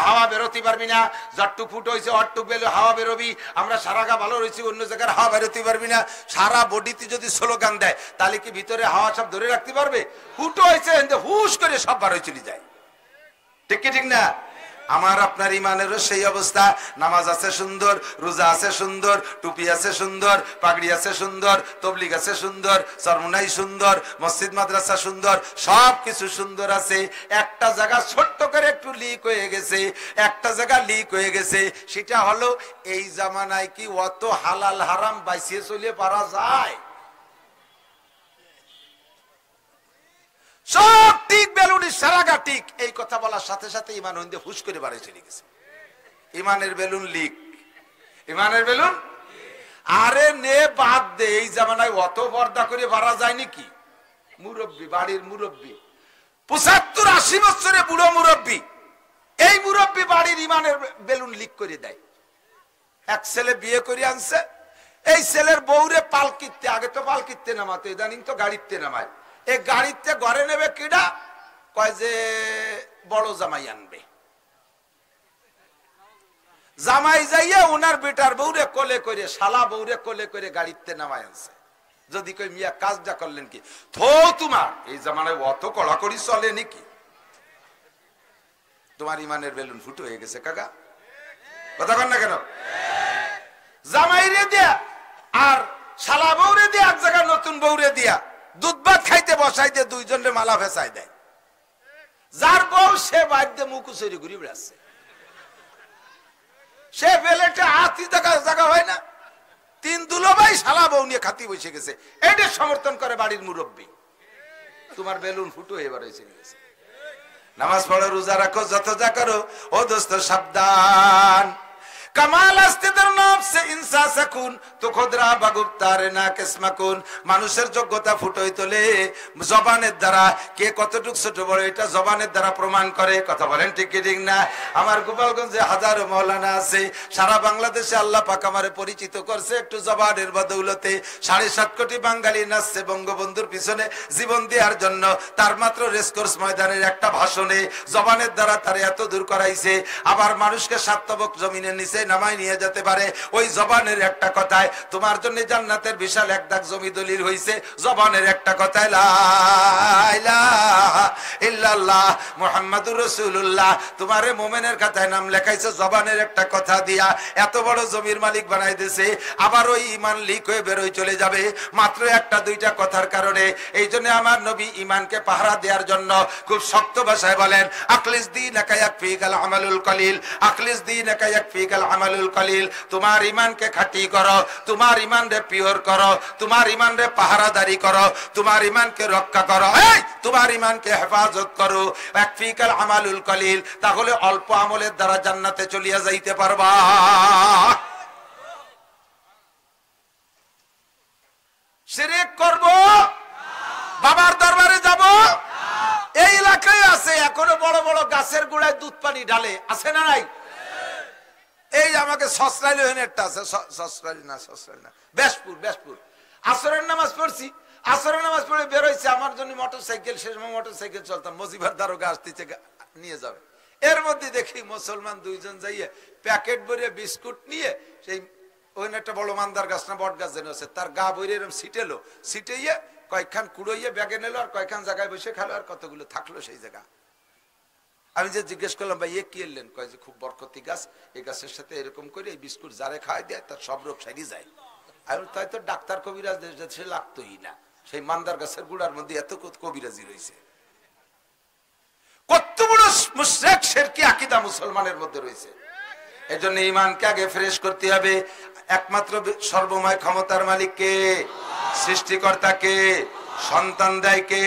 হাওয়া বেরোতে পারবি না, যতটুক ফুট হয়েছে অটটুক বেলু হাওয়া বেরোবি, আমরা সারাগা ভালো রয়েছি, অন্য জায়গায় হাওয়া বেরোতে পারবি না, সারা বডিতে যদি স্লোগান দেয়, তাহলে কি ভিতরে হাওয়া সব ধরে রাখতে পারবে? ফুটো হয়েছে হুশ করে সব বার হয়ে চলে যায়, ঠিক কি ঠিক না? আমার আপনার ইমানেরও সেই অবস্থা। নামাজ আছে সুন্দর, রোজা আছে সুন্দর, টুপি আছে সুন্দর, পাগড়ি আছে সুন্দর, তবলিগ আছে সুন্দর, চরমোনাই সুন্দর, মসজিদ মাদ্রাসা সুন্দর, সবকিছু সুন্দর আছে। একটা জায়গা ছোট্ট করে একটু লিক হয়ে গেছে, একটা জায়গা লিক হয়ে গেছে। সেটা হলো এই জামানায় কি অত হালাল হারাম বাইসিয়ে চলে পারা যায়? সব ঠিক, বেলুনের সারাগা ঠিক। এই কথা বলার সাথে সাথে ইমান হইতে হুশ করে বাড়ি চলে গেছে। ইমানের বেলুন লিক, ইমানের বেলুন। আরে নে বাদ দে, এই জামানায় অত পর্দা করে বাড়া যায় নাকি? মুরব্বী, বাড়ির মুরব্বী 75-80 বছরে বুড়ো মুরব্বী, এই মুরব্বী বাড়ির ইমানের বেলুন লিক করে দেয়। এক ছেলে বিয়ে করে আনছে, এই ছেলের বউরে পালকিতে, আগে তো পালকিতে নামাতো, ইদানিং তো গাড়িতে নামায়। এই গাড়িতে ঘরে নেবে কিডা, কয় যে বড় জামাই আনবে। জামাই যাইয়া ওনার বেটার বউরে কোলে করে, শালা বউরে কোলে করে গাড়িতে নামায় আনছে। যদি কই মিয়া কাজটা করলেন কি, থো তোমার এই জামানায় অত কড়াকড়ি চলে নাকি? তোমার ইমানের বেলুন ফুটো হয়ে গেছে কাকা, কথা কন না কেন? জামাই রে দিয়া আর শালা বউরে দিয়া এক জায়গায় নতুন বউরে দিয়া দুধ ভাত খাইতে বসাই দিয়ে দুইজনের মালা ফেসাই দেয়। যার বউ সে বাদ্যে মুকুচুরি ঘুরি বেড়াচ্ছে, সে বেলেটে হাতি জায়গা হয় না, 3 দুলোভাই শালা বউ নিয়ে খাতি বসে গেছে। এটা সমর্থন করে বাড়ির মুরব্বী। তোমার বেলুন ফুটো এবার হয়েছে গেছে। নামাজ পড়ো, রোজা রাখো, যত যা করো, ও দোস্ত সাবধান। কামাল আস্তিদার নফসে ইনসা সাকুন তো খুদরা বাগুপ্তারে না কিসমাকুন। মানুষের যোগ্যতা ফুটোই তোলে জবানের দ্বারা। কে কতটুক ছোট বড় এটা জবানের দ্বারা প্রমাণ করে। কথা বলেন ঠিক কি ঠিক না? আমার গোপালগঞ্জে হাজারো মাওলানা আছে, সারা বাংলাদেশে আল্লাহ পাক আমারে পরিচিত করছে একটু জবানের বদৌলতে। 7.5 কোটি বাঙালি নাচছে বঙ্গবন্ধুর পিছনে জীবন দেওয়ার জন্য। তার মাত্র রেসকোর্স ময়দানের একটা ভাষণে জবানের দ্বারা তারে এত দূর করাইছে। আবার মানুষকে সাতবক জমিনের নিচে নামাই নিয়ে যেতে পারে ওই জবানের একটা কথায়। তোমার জন্য জান্নাতের বিশাল এক দাগ জমি দলিল হইছে জবানের একটা কথায়, লা ইলাহা ইল্লাল্লাহ মুহাম্মাদুর রাসূলুল্লাহ। তোমারে মুমিনের খাতায় নাম লেখাইছে জবানের একটা কথা দিয়া। এত বড় জমির মালিক বানাই দিয়েছে। আবার ওই ঈমান লিক হয়ে বের হয়ে চলে যাবে মাত্র একটা দুইটা কথার কারণে। এই জন্য আমার নবী ঈমানকে পাহারা দেওয়ার জন্য খুব শক্ত ভাষায় বলেন, আখলিস দীনাকা ইয়াকফিকাল আমালুল কলিল, আখলিস দীনাকা ইয়াকফিকাল আমালুল কলিল। তোমার ঈমানকে খাঁটি করো, তোমার ঈমান রে পিওর করো, তোমার ঈমান রে পাহারাদারি করো, তোমার ঈমানকে রক্ষা করো, এই তোমার ঈমানকে হেফাজত করো। ইয়াকফিকাল আমালুল কলিল, তাহলে অল্প আমলের দ্বারা জান্নাতে চলিয়া যাইতে পারবা। শিরক করব, বাবার দরবারে যাব, এই এলাকায় আছে এখনো বড় বড় গাছের গোড়ায় দুধ পানি ঢালে, আছে না নাই? এই আমাকে সসরাইল একটা আছে, সসরাইল না বেশপুর আসরের নামাজ পড়ছি। আসরের নামাজ পড়ে বেরোইছে, আমার জন্য মোটরসাইকেল, সে সময় মোটরসাইকেল চলতাম, মজিবার দারোগা আসতেছে নিয়ে যাবে। এর মধ্যে দেখি মুসলমান দুইজন যাইয়ে প্যাকেট ভরে বিস্কুট নিয়ে সেই ওই একটা বড় মান্দার গাছ না বট গাছ যেন আছে তার গা বইরে এরকম সিটেলো, সিটেইয়ে কয়েকখান কুড়োইয়ে ব্যাগে নিল আর কয়েকখান জায়গায় বসে খেলো আর কতগুলো থাকলো সেই জায়গা। আমি যে জিজ্ঞেস করলাম ভাই এ কি এলেন, কয় যে খুব বরকতি গাছ, এই গাছের সাথে এরকম করে এই বিস্কুট যারে খাওয়াই দেয় তার সব রোগ সারি যায়। আমি তাই তো ডাক্তার কবিরাজ সে লাগতোই না, সেই মান্দার গাছের গুড়ার মধ্যে এত কবিরাজি রয়েছে। কত বড় মুশরিক শিরকি আকীদা মুসলমানের মধ্যে রয়েছে। এই জন্য ঈমানকে আগে ফ্রেশ করতে হবে। একমাত্র সর্বময় ক্ষমতার মালিক কে? সৃষ্টিকর্তা কে? সন্তান দেয় কে?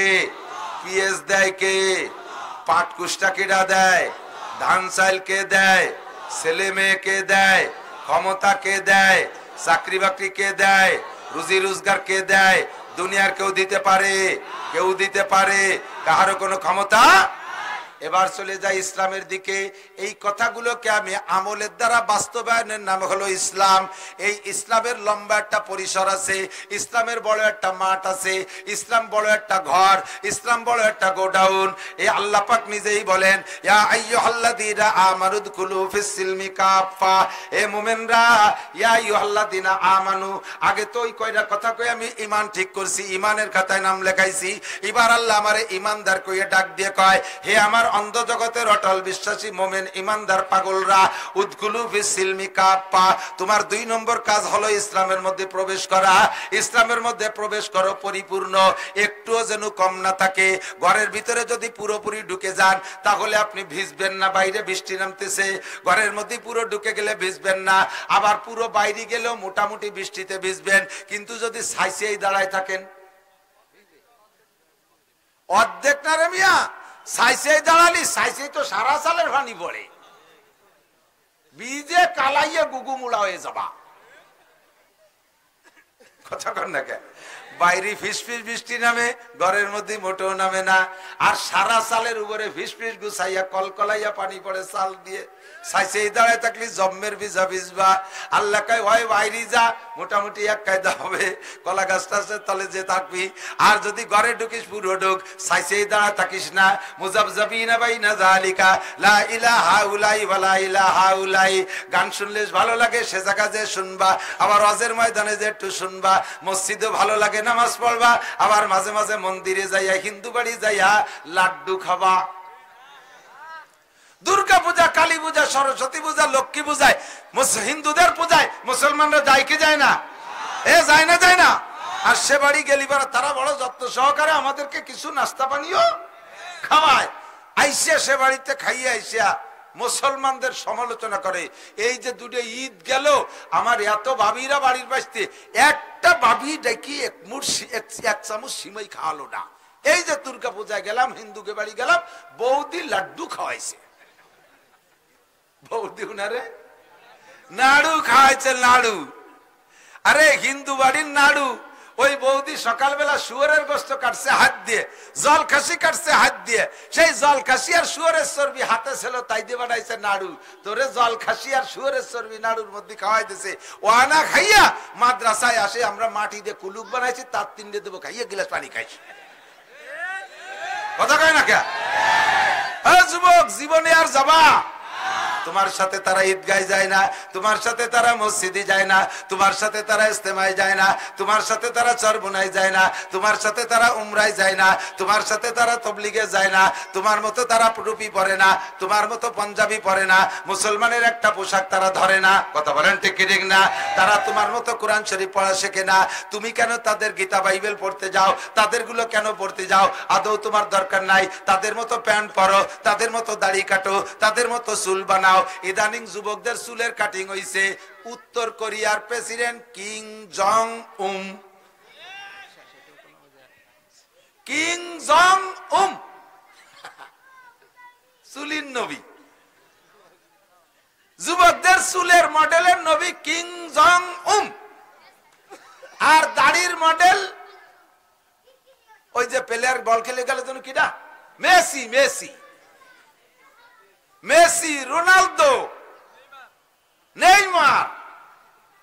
পিএস দেয় কে? পাট কুষ্টা কেডা দেয়? ধান চাইল কে দেয়? ছেলে মেয়ে কে দেয়? ক্ষমতা কে দেয়? চাকরি বাকরি কে দেয়? রুজি রোজগার কে দেয়? দুনিয়ার কেউ দিতে পারে? কেউ দিতে পারে? কাহারও কোনো ক্ষমতা। এবার চলে যাই ইসলামের দিকে। এই কথাগুলোকে আমি আমলের দ্বারা বাস্তবায়নের নাম হলো ইসলাম। এই ইসলামের লম্বা একটা পরিসর আছে, ইসলামের বড় একটা মাঠ আছে, ইসলাম বড় একটা ঘর, ইসলাম বড় একটা গোডাউন। এই আল্লাহ পাক নিজেই বলেন, ইয়া আইয়ুহাল্লাযীনা আমানু দুখুলু ফিস সিলমি কাফা। এ মুমিনরা, ইয়া আইয়ুহাল্লাযীনা আমানু, আগে তো ওই কয়টা কথা কই আমি ঈমান ঠিক করছি, ঈমানের খাতায় নাম লেখাইছি। এবার আল্লাহ আমারে ঈমানদার কইয়ে ডাক দিয়ে কয়, হে আমার অন্ধ জগতের অটল বিশ্বাসী মোমেন ইমানদার পাগলরা, উদখুলু ফিস সিলমি কাফা। তোমার 2 নম্বর কাজ হলো ইসলামের মধ্যে প্রবেশ করা। ইসলামের মধ্যে প্রবেশ করো পরিপূর্ণ, একটুও যেন কম না থাকে। ঘরের ভিতরে যদি পুরোপুরি ঢুকে যান তাহলে আপনি ভিজবেন না, বাইরে বৃষ্টি নামতেছে, ঘরের মধ্যে পুরো ঢুকে গেলে ভিজবেন না, আবার পুরো বাইরে গেলেও মোটামুটি বৃষ্টিতে ভিজবেন। কিন্তু যদি সাইসেই দাঁড়ায় থাকেন, অর্ধেক না রে মিয়া, সাইসেই দাঁড়ালি সাইসেই তো সারা সালের পানি পড়ে, বীজে কালাইয়ে গুগু মুড়া হয়ে যাবা। কথা কর না কে? বাইরে ফিস ফিস বৃষ্টি নামে, ঘরের মধ্যে মোটেও নামে না। আর সারা চালের উপরে ফিস ফিস গুছাইয়া কলকলাইয়া পানি পড়ে চাল দিয়ে, সাইসেই দাঁড়ায় থাকলি জম্মের ভিজা ভিজবা। আল্লাহ কয় হয় বাইরে যা, মোটামুটি এক কায়দা হবে, কলা গাছটা তলে যে থাকবি। আর যদি ঘরে ঢুকিস পুরো ঢুক, সাইসেই দাঁড়ায় থাকিস না। মুজাবজাবিনা বাইনা যালিকা লা ইলাহা উলাই ওয়ালা ইলাহা উলাই। গান শুনলে ভালো লাগে, সে জায়গা যে শুনবা। আবার ওয়াজের ময়দানে যে একটু শুনবা। মসজিদে ভালো লাগে, নামাজ পড়বা। আবার মাঝে মাঝে মন্দিরে যাইয়া, হিন্দু বাড়ি যাইয়া লাড্ডু খাবা। দুর্গা পূজা, কালী পূজা, সরস্বতী পূজা, লক্ষ্মী পূজায় হিন্দুদের পূজায় মুসলমানরা যায় কি যায় না? যায় না, যায় না। আর সে বাড়ি গেলি তারা বড় যত্ন সহকারে আমাদেরকে কিছু নাস্তা পানীয় খাওয়ায়। আইসিয়া সে বাড়িতে খাইয়ে আইসিয়া মুসলমানদের সমালোচনা করে। এই যে দুটো ঈদ গেল, আমার এত ভাবিরা বাড়ির বাঁচতে, একটা ভাবি দেখি এক চামচ সিমাই খাওয়ালো না। এই যে দুর্গা পূজায় গেলাম, হিন্দুকে বাড়ি গেলাম, বৌদি লাড্ডু খাওয়াইছে। বৌদি উনারে নাড়ু খাওয়াইছে, নাড়ু। আরে হিন্দু বাড়ির নাড়ু। ওই বৌদি সকালবেলা শুয়োরের গোস্ত কাটছে হাত দিয়ে, জল খাসি কাটছে হাত দিয়ে। সেই জল খাসি আর শুয়োরের চর্বি হাতে ছিল, তাই দিয়ে বানাইছে নাড়ু। তোরে জল খাসি আর শুয়োরের চর্বি নাড়ুর মধ্যে খাওয়াই দিছে। ও আনা খাইয়া মাদ্রাসায় আসে, আমরা মাটি দিয়ে কুলুক বানাইছি, তার তিনটে দেবো, খাইয়া গিলাস পানি খাইছি। কথা কয় না কে? যুবক, জীবনে আর যাবা? তোমার সাথে তারা ঈদগায় যায় না, তোমার সাথে তারা মসজিদে যায় না, তোমার সাথে তারা ইস্তেমায় যায় না, তোমার সাথে তারা চরবনায় যায় না, তোমার সাথে তারা উমরায় যায় না, তোমার সাথে তারা তবলিগে যায় না, তোমার মতো তারা টুপি পরে না, তোমার মতো পাঞ্জাবি পরে না, মুসলমানের একটা পোশাক তারা ধরে না। কথা বলেন ঠিক কি ঠিক না? তারা তোমার মতো কোরআন শরীফ পড়া শেখে না। তুমি কেন তাদের গীতা বাইবেল পড়তে যাও? তাদেরগুলো কেন পড়তে যাও? আদৌ তোমার দরকার নাই। তাদের মতো প্যান্ট পরো, তাদের মতো দাড়ি কাটো, তাদের মতো চুল বানাও। ইদানিং যুবকদের চুলের কাটিং হইছে উত্তর কোরিয়ার প্রেসিডেন্ট কিং জং উম। কিং জং উম চুলির নবী, যুবকদের চুলের মডেলের নবী কিং জং উম। আর দাড়ির মডেল ওই যে প্লেয়ার বল খেলে গেল যেন কিনা, Messi. Messi, Messi, Ronaldo, Neymar,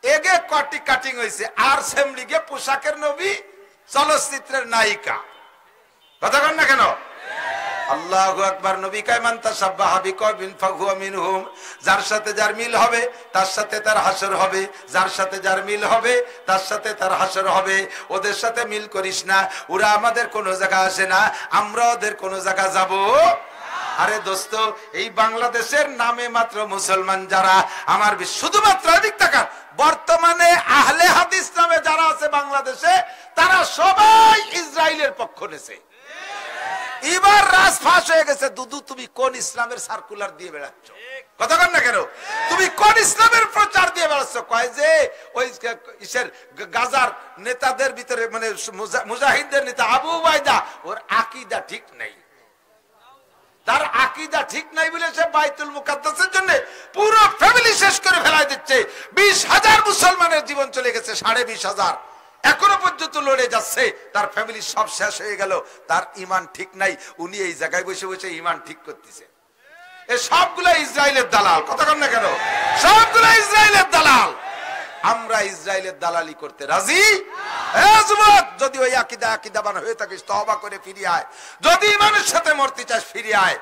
এগে কটি কাটিং হয়েছে। আর সেম লিগে পোশাকের নবী, চলচ্চিত্রের নায়িকা। কথা কন না কেন? আল্লাহু আকবার। নবী কয় মান তাশাব্বাহা বিকওমিন ফাহুয়া মিনহুম। যার সাথে যার মিল হবে তার সাথে তার হাসর হবে, যার সাথে যার মিল হবে তার সাথে তার হাসর হবে। ওদের সাথে মিল করিস না, ওরা আমাদের কোনো জায়গা আসে না, আমরা ওদের কোনো জায়গা যাব। আরে দোস্ত, এই বাংলাদেশের নামে মাত্র মুসলমান যারা, আমার শুধুমাত্র এদিক তাকান, বর্তমানে আহলে হাদিস নামে যারা আছে বাংলাদেশে, তারা সবাই ইসরায়েলের পক্ষ নেছে। এবার রাজ ফাঁস হয়ে গেছে। দুদু, তুমি কোন ইসলামের সার্কুলার দিয়ে বেড়াচ্ছ? কথা কন না কেন? তুমি কোন ইসলামের প্রচার দিয়ে বেড়াচ্ছ? কয় যে ওই গাজার নেতাদের ভিতরে, মানে মুজাহিদদের নেতা আবু উবাইদা, ওর আকীদা ঠিক নাই। তার আকীদা ঠিক নাই বলে সে বাইতুল মুকাদ্দাসের জন্য পুরো ফ্যামিলি শেষ করে ফেলাই দিচ্ছে। 20,000 মুসলমানের জীবন চলে গেছে, 20,500 এখনো পর্যন্ত লড়ে যাচ্ছে। তার ফ্যামিলি সব শেষ হয়ে গেল, তার ঈমান ঠিক নাই। উনি এই জায়গায় বসে বসে ঈমান ঠিক করতেছে। এই সবগুলো ইসরায়েলের দালাল। কথা কন না কেন? সবগুলো ইসরায়েলের দালাল। আমরা ইসরায়েলের দালালি করতে রাজি? যুবক, যদি ওই আকীদাবান হয়ে থাকিস, তওবা করে ফিরে আয়। যদি ঈমানের সাথে মরতে চাস, ফিরে আয়।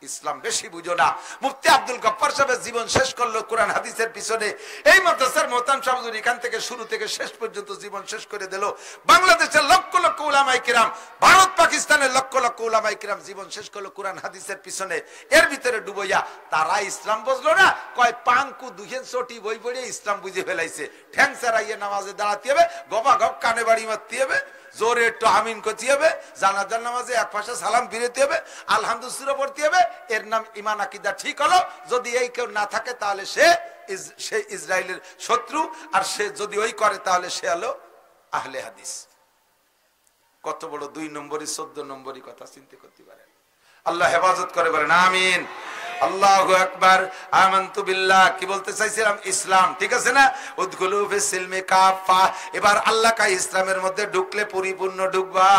ইসলাম বেশি বুঝো না। মুফতি আব্দুল গফফার সাহেব জীবন শেষ করলো কোরআন হাদিসের পিছনে। এই মাদ্রাসার মোহতারাম সাহেব এখান থেকে শুরু থেকে শেষ পর্যন্ত জীবন শেষ করে দিল। বাংলাদেশের লক্ষ লক্ষ উলামায়ে কিরাম, ভারত পাকিস্তানের লক্ষ লক্ষ উলামায়ে কিরাম জীবন শেষ করলো কোরআন হাদিসের পিছনে। এর ভিতরে ডুবইয়া তারা ইসলাম বুঝলো না। কয় পাঙ্কু দুহেন চটি বই পড়ে ইসলাম বুঝে ফেলাইছে। ঠ্যাং চারাইয়ে নামাজে দাঁড়াতে হবে, গবা গপ কানে বাড়ি মারতে হবে, জোরে একটু আমিন করতে হবে, জানাজার নামাজে এক পাশে সালাম ফিরতে হবে, আলহামদুলিল্লাহ পড়তে হবে। এর নাম ঈমান আকীদা ঠিক হলো। যদি এই কেউ না থাকে তাহলে সে ইসরায়েলের শত্রু, আর সে যদি ওই করে তাহলে সে হলো আহলে হাদিস। কত বড় 2 নম্বরই 14 নম্বরই কথা চিন্তা করতে পারেন। আল্লাহ হেফাজত করে বলেন আমিন। আল্লাহু আকবার। আমানতু বিল্লাহ, কি বলতে চাইছিলাম? ইসলাম, ঠিক আছে না? উদখুলু ফিস সিলমি কাফা। এবার আল্লাহ কা ইসলামের মধ্যে ঢুকলে পরিপূর্ণ ঢুকবা,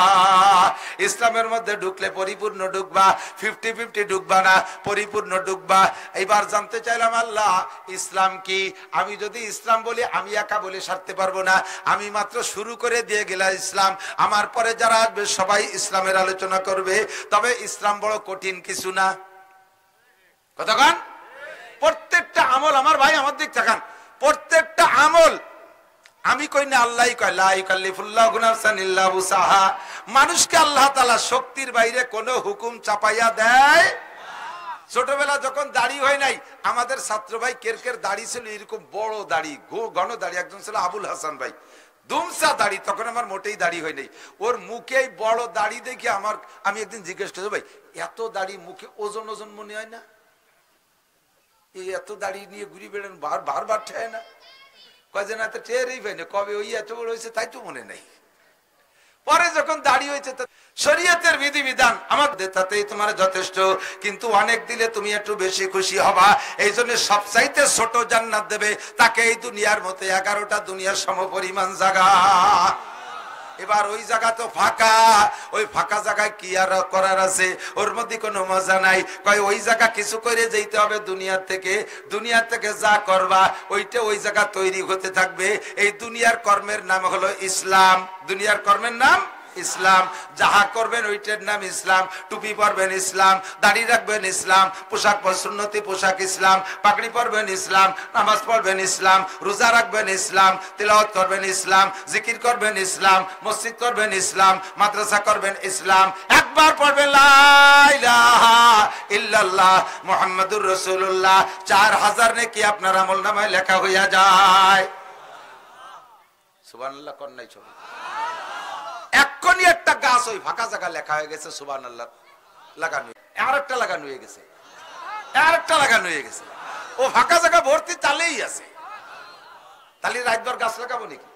ইসলামের মধ্যে ঢুকলে পরিপূর্ণ ঢুকবা, 50-50 ঢুকবা না, পরিপূর্ণ ঢুকবা। এবার জানতে চাইলাম আল্লাহ ইসলাম কি? আমি যদি ইসলাম বলি, আমি একা বলে সারতে পারবো না, আমি মাত্র শুরু করে দিয়ে গেলাম ইসলাম, আমার পরে যারা আসবে সবাই ইসলামের আলোচনা করবে। তবে ইসলাম বড় কঠিন কিছু না, কতক্ষণ? প্রত্যেকটা আমল, আমার ভাই আমার দিক তাকান, প্রত্যেকটা আমল আমি কই না, আল্লাহই কয় লা ইউকাল্লিফুল্লাহু নাফসান ইল্লা উসাহা। মানুষকে আল্লাহ তাআলা শক্তির বাইরে কোনো হুকুম চাপাইয়া দেয়। ছোটবেলা যখন দাড়ি হয় নাই, আমাদের ছাত্র ভাই কেরকের দাড়ি ছিল এরকম বড় দাড়ি, ঘন দাড়ি, একজন ছিল আবুল হাসান ভাই, দুমসা দাড়ি, তখন আমার মোটেই দাড়ি হয় নাই। ওর মুখে বড় দাড়ি দেখে আমি একদিন জিজ্ঞেস করছি, ভাই এত দাড়ি মুখে ওজন ওজন মনে হয় না? এই এত দাড়ি নিয়ে ঘুরি বেড়ান, বারবার ঠেয় না? কয়ে না, তো টেরই পাই না, কবে ওই এত বড় হয়েছে তাই তো মনে নাই। পরে যখন দাড়ি হয়েছে, শরীয়তের বিধিবিধান আমাদের তাতেই তোমার যথেষ্ট, কিন্তু অনেক দিলে তুমি একটু বেশি খুশি হবা। এই জন্য সবচাইতে ছোট জান্নাত দেবে তাকে এই দুনিয়ার মতো 11টা দুনিয়ার সমপরিমাণ জায়গা। এবার ওই জায়গা তো ফাঁকা, ওই ফাঁকা জায়গায় কি আর করার আছে? ওর মধ্যে কোনো মজা নাই। কয় ওই জায়গা কিছু করে যেতে হবে দুনিয়ার থেকে যা করবা ওইটা ওই জায়গা তৈরি হতে থাকবে। এই দুনিয়ার কর্মের নাম হলো ইসলাম, দুনিয়ার কর্মের নাম ইসলাম। যাহা করবেন ওইটার নাম ইসলাম। টুপি পরবেন ইসলাম, দাড়ি রাখবেন ইসলাম, পোশাক সুন্নতি পোশাক ইসলাম, পাগড়ি পরবেন ইসলাম, নামাজ পড়বেন ইসলাম, রোজা রাখবেন ইসলাম, তিলাওয়াত করবেন ইসলাম, জিকির করবেন ইসলাম, মসজিদ করবেন ইসলাম, মাদ্রাসা করবেন ইসলাম। একবার পড়বেন লা ইলাহা ইল্লাল্লাহ মুহাম্মাদুর রাসূলুল্লাহ, 4000 নেকি আপনার আমলনামায় লেখা হইয়া যায়। সুবহানাল্লাহ কোন নাই ছবি? এক্ষুনি একটা গাছ ওই ফাঁকা জায়গা লেখা হয়ে গেছে সুবহানাল্লাহ লাগানো, আরেকটা লাগানো হয়ে গেছে, আরেকটা লাগানো হয়ে গেছে। ও ফাঁকা জায়গা ভর্তি চালেই আছে। তাহলে রাতভর গাছ লাগাবো নাকি?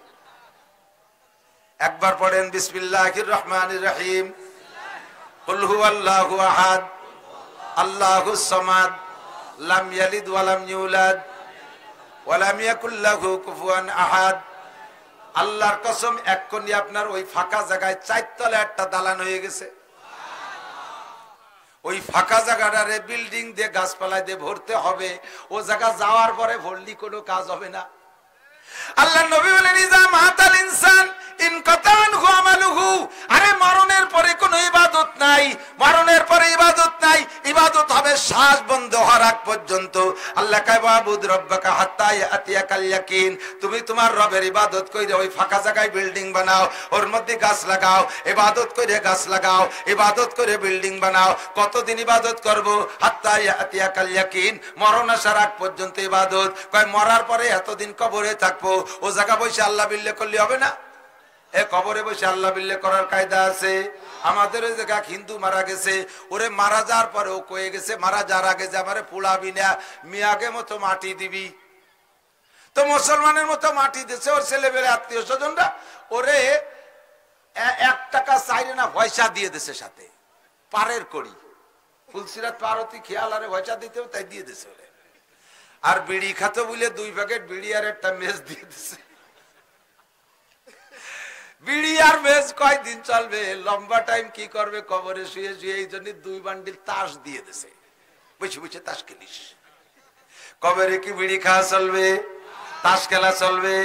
একবার পড়েন বিসমিল্লাহির রহমানির রহিম, কুল হুয়াল্লাহু আহাদ আল্লাহুস সামাদ লাম ইয়ালিদ ওয়া লাম ইউলাদ ওয়া লাম ইয়াকুল লাহু কুফুয়ান আহাদ। আল্লাহর কসম, এক্ষুনি আপনার ওই ফাঁকা জায়গায় 4 তলা একটা দালান হয়ে গেছে। ওই ফাঁকা জায়গাটারে বিল্ডিং দিয়ে গাছপালা দিয়ে ভরতে হবে। ও জায়গা যাওয়ার পরে ভরলি কোনো কাজ হবে না। আল্লাহ নবী বলেন ইজা মাতাল ইনসান ইনকাতানহু আমালুহু। আরে মরণের পরে কোনো ইবাদত নাই, মরণের পরে ইবাদত নাই, ইবাদত হবে শ্বাস বন্ধ হওয়ার আগ পর্যন্ত। আল্লাহ কয় ওয়াবুদ রাব্বাকা হাত্তা ইয়াতিয়াকাল ইয়াকিন। তুমি তোমার রবের ইবাদত কইরে ওই ফাঁকা জায়গায় বিল্ডিং বানাও, ওর মধ্যে গাছ লাগাও, ইবাদত কইরে গাছ লাগাও, ইবাদত করে বিল্ডিং বানাও। কতদিন ইবাদত করব? হাত্তা ইয়াতিয়াকাল ইয়াকিন, মরণ আসার আগ পর্যন্ত ইবাদত। কয় মরার পরে এতদিন কবরে থাকবো, ও জায়গা বসে আল্লাহ বিল্লাহ করলে হবে না? এ কবরে বসে আল্লাহ বিল্লাহ করার কায়দা আছে? আমাদের ওই জায়গা হিন্দু মারা গেছে, ওরে মারা যাওয়ার পরে ও কয়ে গেছে মারা যাওয়ার আগে যে আমারে পোড়াবি না, মিয়াকে মতো মাটি দিবি। তো মুসলমানের মতো মাটি দিচ্ছে ওর ছেলেবেলে আত্মীয় স্বজনরা, ওরে 1 টাকা চাইরে না পয়সা দিয়ে দিছে, সাথে পারের করি ফুলসিরাত পারতি খেয়াল আরে পয়সা দিতেও তাই দিয়ে দিছে। ওরে আর বিড়ি খাতো বলে 2 প্যাকেট বিড়ি আর একটা মেজ দিয়ে দিছে। বিড়ি আর মেজ কয়দিন চলবে? লম্বা টাইম কি করবে কবরে শুয়ে শুয়ে? এই জন্য 2 বান্ডিল তাস দিয়ে দিছে, বসে বসে তাস খেলিস। কবরে কি বিড়ি খাওয়া চলবে? তাস খেলা চলবে,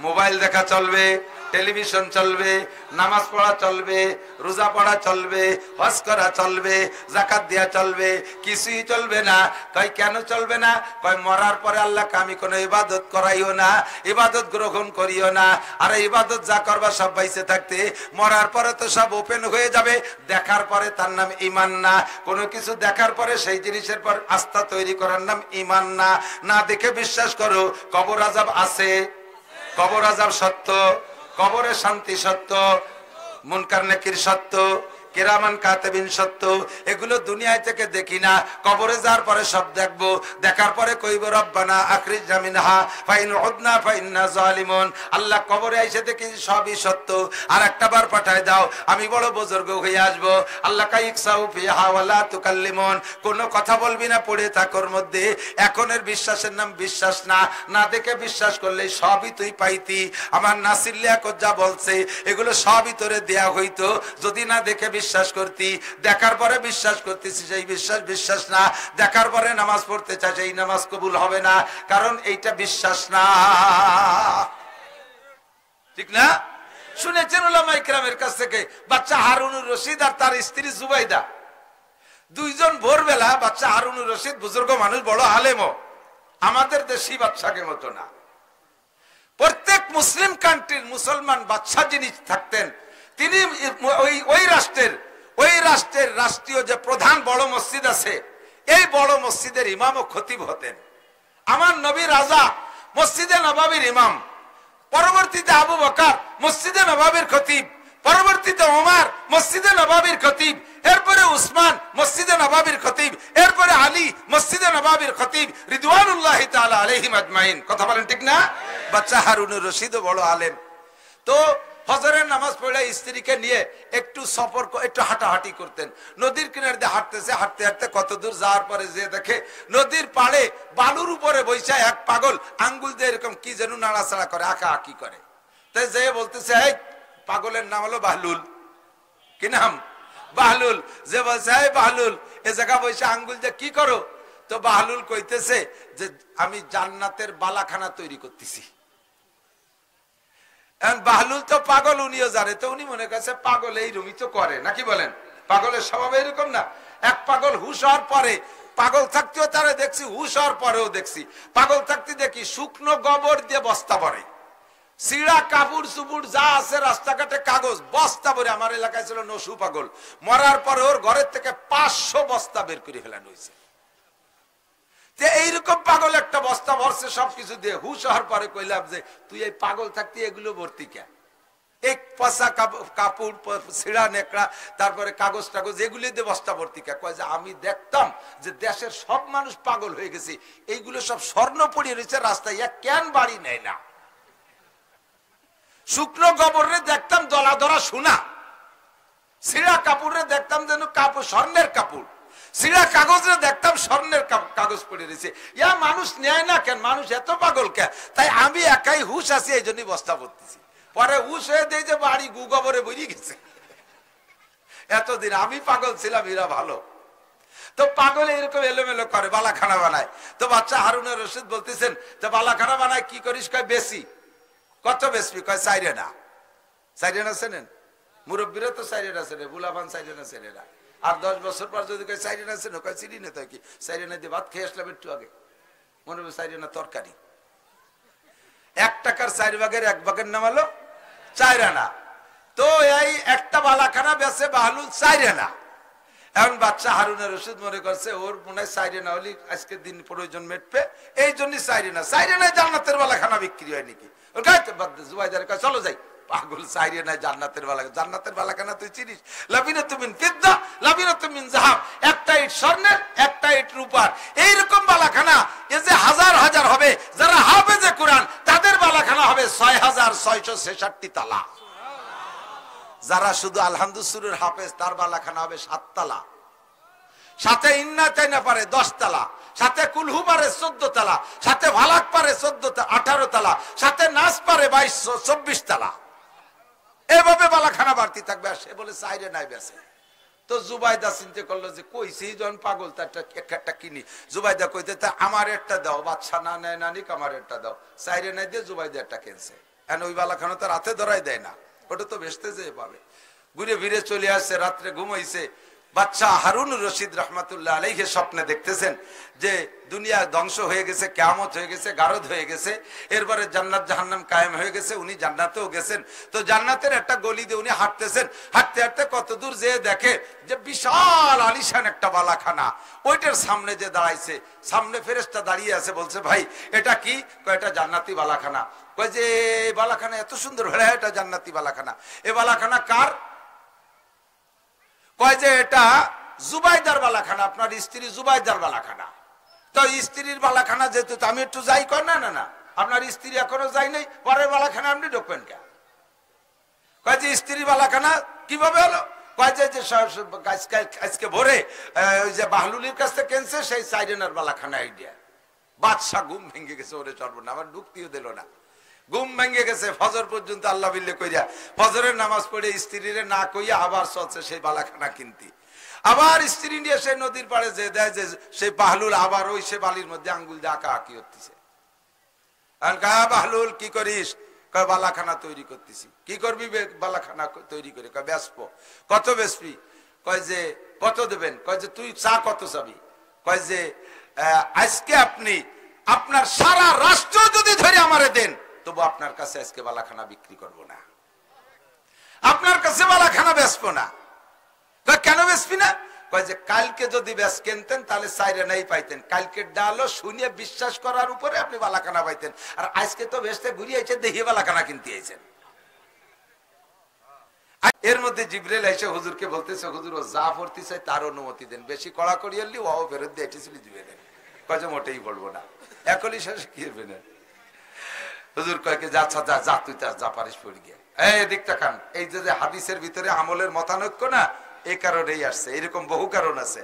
মোবাইল দেখা চলবে, টেলিভিশন চলবে, নামাজ পড়া চলবে, রোজা পড়া চলবে, হজ করা চলবে, যাকাত দেয়া চলবে, কিছুই চলবে না। কয় কেন চলবে না? কয় মরার পরে আল্লাহকে আমি কোনো ইবাদত করাইও না, ইবাদত গ্রহণ করিও না। আর ইবাদত যা করবা সব বাইসে থাকতে, মরার পরে তো সব ওপেন হয়ে যাবে। দেখার পরে তার নাম ঈমান না। কোনো কিছু দেখার পরে সেই জিনিসের পর আস্থা তৈরি করার নাম ঈমান না। না দেখে বিশ্বাস করো কবর আযাব আছে, কবর আযাব সত্য, কবরে শান্তি সত্য, মুনকার নাকির সত্য, কিরামান কাতিবিন সত্য। এগুলো দুনিয়ায় থেকে দেখি না, কবরে যাওয়ার পরে সব দেখবো। দেখার পরে কইব রব্বানা আখরিজনা মিনহা ফাইন উদনা ফাইন্না জালিমুন। আল্লাহ কবরে এসে দেখি সবই সত্য, আর একটা বার পাঠায় দাও, আমি বড় বুজুর্গ হয়ে আসবো। আল্লাহ কাইকসাউ ফিহা ওয়ালা তুকাল্লিমুন। কোনো কথা বলবি না পড়ে থাকার মধ্যে। এখনের বিশ্বাসের নাম বিশ্বাস না, না দেখে বিশ্বাস করলে সবই তুই পাইতি। আমার নাসির লিয়াকত যা বলছে এগুলো সবই তোরে দেয়া হইতো যদি না দেখে বিশ্বাস করতি। দেখার পরে বিশ্বাস করতেছি, সেই বিশ্বাস বিশ্বাস না। দেখার পরে নামাজ পড়তে চাই, সেই নামাজ কবুল হবে না, কারণ এইটা বিশ্বাস না। ঠিক না? শুনেছেন উলামা ইকরামের কাছ থেকে বাচ্চা হারুনুর রশিদ আর তার স্ত্রী জুবাইদা দুইজন ভোরবেলা, বাচ্চা হারুনুর রশিদ বুজুর্গ মানুষ, বড় আলেমও, আমাদের দেশি বাচ্চাকে মতো না। প্রত্যেক মুসলিম কান্ট্রির মুসলমান বাদশা যিনি থাকতেন, তিনি ওই রাষ্ট্রের রাষ্ট্রীয় যে প্রধান বড় মসজিদ আছে, এই বড় মসজিদের ইমাম ও খতিব হতেন। আমার নবী রাজা মসজিদে নবাবির ইমাম, পরবর্তীতে আবু বকর মসজিদে নবাবির খতিব, পরবর্তীতে ওমর মসজিদে নবাবির খতিব, এরপরে উসমান মসজিদে নবাবির খতিব, এরপরে আলী মসজিদে নবাবির খতিব রিদওয়ানুল্লাহি তাআলা আলাইহিম আজমাইন। কথা বলেন ঠিক না? বাচ্চা হারুনুর রশিদও বড় আলেম। তো ফজরের নামাজ পড়ে স্ত্রীকে নিয়ে একটু সফর, একটু হাঁটাহাঁটি করতেন। নদীর কিনারে দিয়ে হাঁটতেছে, হাঁটতে হাঁটতে কত দূর যাওয়ার পরে যে দেখে নদীর পাড়ে বালুর উপরে বৈশা এক পাগল আঙ্গুল দিয়ে এরকম কি যেন নাড়াচাড়া করে, আঁকা আঁকি করে। তাই যে বলতেছে, এই পাগলের নাম হলো বাহলুল। কি নাম? বাহলুল। যে বলছে, এই বাহলুল, এ জায়গা বৈশা আঙ্গুল দিয়ে কি করো? তো বাহলুল কইতেছে যে আমি জান্নাতের বালাখানা তৈরি করতেছি। বাহলুল তো পাগল, উনিও জানে, তো উনি মনে করছে পাগল এইরকমই তো করে, নাকি বলেন? পাগলের স্বভাব এরকম না? এক পাগল হুশ হওয়ার পরে, পাগল থাকতেও তারা দেখছি, হুশ হওয়ার পরেও দেখছি। পাগল থাকতে দেখি শুকনো গোবর দিয়ে বস্তা ভরে, সিড়া কাপড় চুপুর যা আছে রাস্তাঘাটে কাগজ বস্তা ভরে। আমার এলাকায় ছিল নসু পাগল, মরার পরে ওর ঘরের থেকে 500 বস্তা বের করে ফেলানো হয়েছে। এইরকম পাগল একটা বস্তা ভরছে সবকিছু দিয়ে। হুশ হওয়ার পরে কইলাম যে তুই এই পাগল থাকতে এগুলো ভর্তি কে? এক পচা কাপড়, ছিঁড়া নেকড়া, তারপরে কাগজ টাগজ, এগুলি দিয়ে বস্তা ভর্তি কে? কয় যে আমি দেখতাম যে দেশের সব মানুষ পাগল হয়ে গেছে, এইগুলো সব স্বর্ণ পড়িয়ে রয়েছে রাস্তায়, এক কেন বাড়ি নেয় না। শুকনো গোবরে দেখতাম দলা ধরা সোনা, ছিঁড়া কাপড়ে দেখতাম যেন কাপড় স্বর্ণের কাপড়, সিরা কাগজে দেখতাম স্বর্ণের কাগজ পড়ে রয়েছে। ইয়া মানুষ নেয় না কেন? মানুষ এত পাগল কে? তাই আমি একাই হুশ আছি, এই জন্যই বস্তা ভরতেছি। পরে হুশ হয়ে দেয় যে বাড়ি গু গোবরে বেরিয়ে গেছে। এতদিন আমি পাগল ছিলাম, এরা ভালো। তো পাগল এরকম এলোমেলো করে, বালাখানা বানায়। তো বাচ্চা হারুনুর রশিদ বলতেছেন, তো বালাখানা বানায় কি করিস? কয় বেশি। কত বেশি? কয় সাইরেনা। সাইরেনা চেনেন? মুরব্বীরা তো সাইরেনা চেনে, বুলাবান সাইরেনা চেনে না। আর 10 বছর পর যদি সাইরেনা আছে না, চিনি না, তাই কি সাইরেনা দিয়ে ভাত খেয়ে আসলাম একটু আগে, মনে হবে সাইরেনা তরকারি। 1 টাকার 4 ভাগের 1 ভাগের নাম হলো 4 আনা। তো এই একটা বালাখানা বেছে বাহলুল 4 আনা। এখন বাচ্চা হারুনুর রশিদ মনে করছে ওর মনে হয় 4 আনা হলে আজকের দিন প্রয়োজন মেটবে, এই জন্য 4 আনা। 4 আনায় জান্নাতের বালাখানা বিক্রি হয় নাকি? ওর গাইতে বাদ দে, জুবাইদার কয় চলো যাই। পাগল, 4 আনায় জান্নাতের বালাখানা। জান্নাতের বালাখানা তুই চিনিস? লাবিনাতুম মিন ফিদ্দা, লাবিনাতুম মিন যাহাব। একটা ইট স্বর্ণের, একটা ইট রূপার। এইরকম বালাখানা এই যে হাজার হাজার হবে, যারা হাফেজে কোরআন তাদের বালাখানা হবে 6666 তালা। যারা শুধু আলহামদুসুরের হাফেজ তার বালাখানা হবে 7 তালা। সাথে ইন্না তাইনা পারে 10 তালা, সাথে কুলহু পারে 14 তালা, সাথে ভালাক পারে 18 তালা, সাথে নাস পারে 24 তালা। এভাবে বালাখানা বাড়তি থাকবে। আর সে বলে 4 আনায় বেছে। তো জুবাইদা চিন্তা করলো যে কইছি যখন পাগল, তার একটা কিনি। জুবাইদা কইতে তা আমার একটা দাও, বাদশা না নেয় না নিক, আমার একটা দাও। 4 আনায় দিয়ে জুবাইদা একটা কিনছে। এখন ওই বালাখানা তো রাতে ধরাই দেয় না, ওটা তো বেচতে যেয়ে পাবে। ঘুরে ফিরে চলে আসছে, রাত্রে ঘুমাইছে। বাচ্চা হারুনুর রশিদ রহমাতুল্লাহ আলাইহি স্বপ্নে দেখতেছেন যে দুনিয়া ধ্বংস হয়ে গেছে, কিয়ামত হয়ে গেছে, গারদ হয়ে গেছে, এরপরে জান্নাত জাহান্নাম কায়েম হয়ে গেছে, উনি জান্নাতেও গেছেন। তো জান্নাতের একটা গলি দিয়ে উনি হাঁটতেছেন, হাঁটতে হাঁটতে কত দূর যেয়ে দেখে যে বিশাল আলিশান একটা বালাখানা। ওইটার সামনে যে দাঁড়াইছে, সামনে ফেরেশতা দাঁড়িয়ে আছে। বলছে ভাই এটা কি? কয় এটা জান্নাতি বালাখানা। কয় যে এই বালাখানা এত সুন্দর, হ্যাঁ এটা জান্নাতি বালাখানা। এ বালাখানা কার? কয় যে এটা জুবাইদার বালাখানা, আপনার স্ত্রী জুবাইদার বালাখানা। তো স্ত্রীর বালাখানা যেহেতু আমি একটু যাই, কর না না না আপনার স্ত্রী এখনো যাই নাই, পরের বালাখানা আপনি ঢুকবেন কে? কয় যে স্ত্রী বালাখানা কিভাবে হলো? কয় যে আজকে ভোরে ওই যে বাহলুলির কাছ থেকে কেনছে সেই সাইরেনার বালাখানা আইডিয়া। বাদশা ঘুম ভেঙে গেছে, ওরে চলবো না, আমার ঢুকতেও দিল না, ঘুম ভেঙে গেছে। ফজর পর্যন্ত আল্লাহ বিল্লে কইরা ফজরের নামাজ পড়ে স্ত্রীরে না কইয়া আবার চলছে সেই বালাখানা কিনতি। আবার স্ত্রী নিয়ে সেই নদীর পাড়ে যে দেয় যে সেই বাহলুল আবার ওই সে বালির মধ্যে আঙ্গুল দিয়ে আঁকা আঁকি হতেছে। বাহলুল কি করিস? কয় বালাখানা তৈরি করতেছি। কি করবি বালাখানা তৈরি করে? কয় বেচবো। কত বেচবি? কয় যে কত দেবেন? কয় যে তুই চা কত চাবি? কয় যে আজকে আপনি আপনার সারা রাষ্ট্র যদি ধরে আমারে দেন তবু আপনার কাছে আজকে বালাখানা বিক্রি করব না, আপনার কাছে বালাখানা বেচবো না। কেন বেচবি না? কয় যে কালকে যদি বেচ কিনতেন তাহলে সাইরে নাই পাইতেন, কালকে ডালো শুনিয়ে বিশ্বাস করার উপরে আপনি বালাখানা পাইতেন, আর আজকে তো বেচতে ঘুরিয়ে আইছেন দেখিয়ে বালাখানা কিনতে আইছেন। এর মধ্যে জিবরাইল এসে হুজুরকে বলতেছে, হুজুর ও যা পড়তে চাই তার অনুমতি দেন, বেশি কড়া করিয়ে ও ফেরত দিয়ে এটেছিলি দিবে না। কয় যে মোটেই বলবো না, একলি শেষে কি হবে না। হুজুর কয়েকে যা যা যা তুই যা পারিস পড়ি গিয়ে এই দিকটা খান। এই যে হাদিসের ভিতরে আমলের মতানৈক্য না, এই কারণেই আসছে, এরকম বহু কারণ আছে।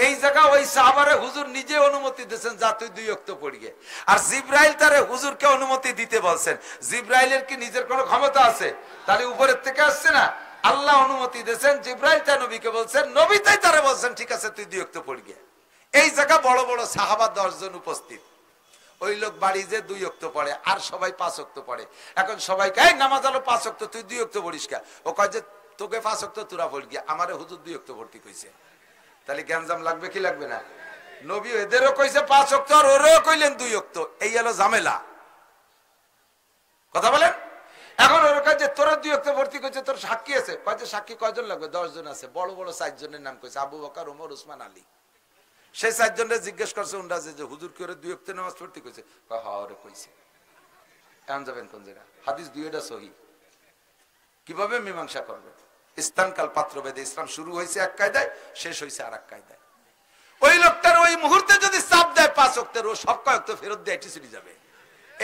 এই জায়গা ওই সাহাবারে হুজুর নিজে অনুমতি দিয়েছেন যা তুই 2 ওয়াক্ত পড়িয়ে, আর জিব্রাইল তারে হুজুরকে অনুমতি দিতে বলছেন। জিব্রাইলের কি নিজের কোনো ক্ষমতা আছে? তাহলে উপরের থেকে আসছে না, আল্লাহ অনুমতি দিয়েছেন, জিব্রাইল তার নবীকে বলছেন, নবী তাই তারে বলছেন ঠিক আছে তুই 2 ওয়াক্ত পড়িয়ে। এই জায়গা বড় বড় সাহাবা 10 জন উপস্থিত। ওই লোক বাড়ি যে 2 ওয়াক্ত পড়ে আর সবাই 5 ওয়াক্ত পড়ে। এখন সবাইকে এই নামাজ হলো 5 ওয়াক্ত, তুই 2 ওয়াক্ত পড়িস কে? ও কয় যে তোকে 5 ওয়াক্ত তোরা পড় গিয়া, আমারে হুজুর 2 ওয়াক্ত পড়তে কইছে। তাহলে গ্যাঞ্জাম লাগবে কি লাগবে না? নবী এদেরও কইছে 5 ওয়াক্ত আর ওরেও কইলেন 2 ওয়াক্ত, এই হলো ঝামেলা। কথা বলেন। এখন ওর কাছে তোরা 2 ওয়াক্ত ভর্তি কইছে, তোর সাক্ষী আছে? কয় যে সাক্ষী কয়জন লাগবে? 10 জন আছে। বড় বড় 4 জনের নাম কইছে, আবু বকর, ওমর, উসমান, আলী। সেই 4 জনের জিজ্ঞেস করছে উনরা যে হুজুর কি ওরে 2 ওয়াক্ত নামাজ পড়তে কইছে? কয় হ্যাঁ ওরে কইছে। এখন যাবেন কোন জায়গা? হাদিস 2টা সহিহ, কিভাবে মীমাংসা করবেন? স্থানকাল পাত্রভেদে ইসলাম শুরু হয়েছে এক কায়দায়, শেষ হয়েছে আর এক কায়দায়। ওই লোকটার ওই মুহূর্তে যদি চাপ দেয় 5 ওয়াক্তের, ও সব কয়েক ফেরত দিয়ে এটি চলে যাবে।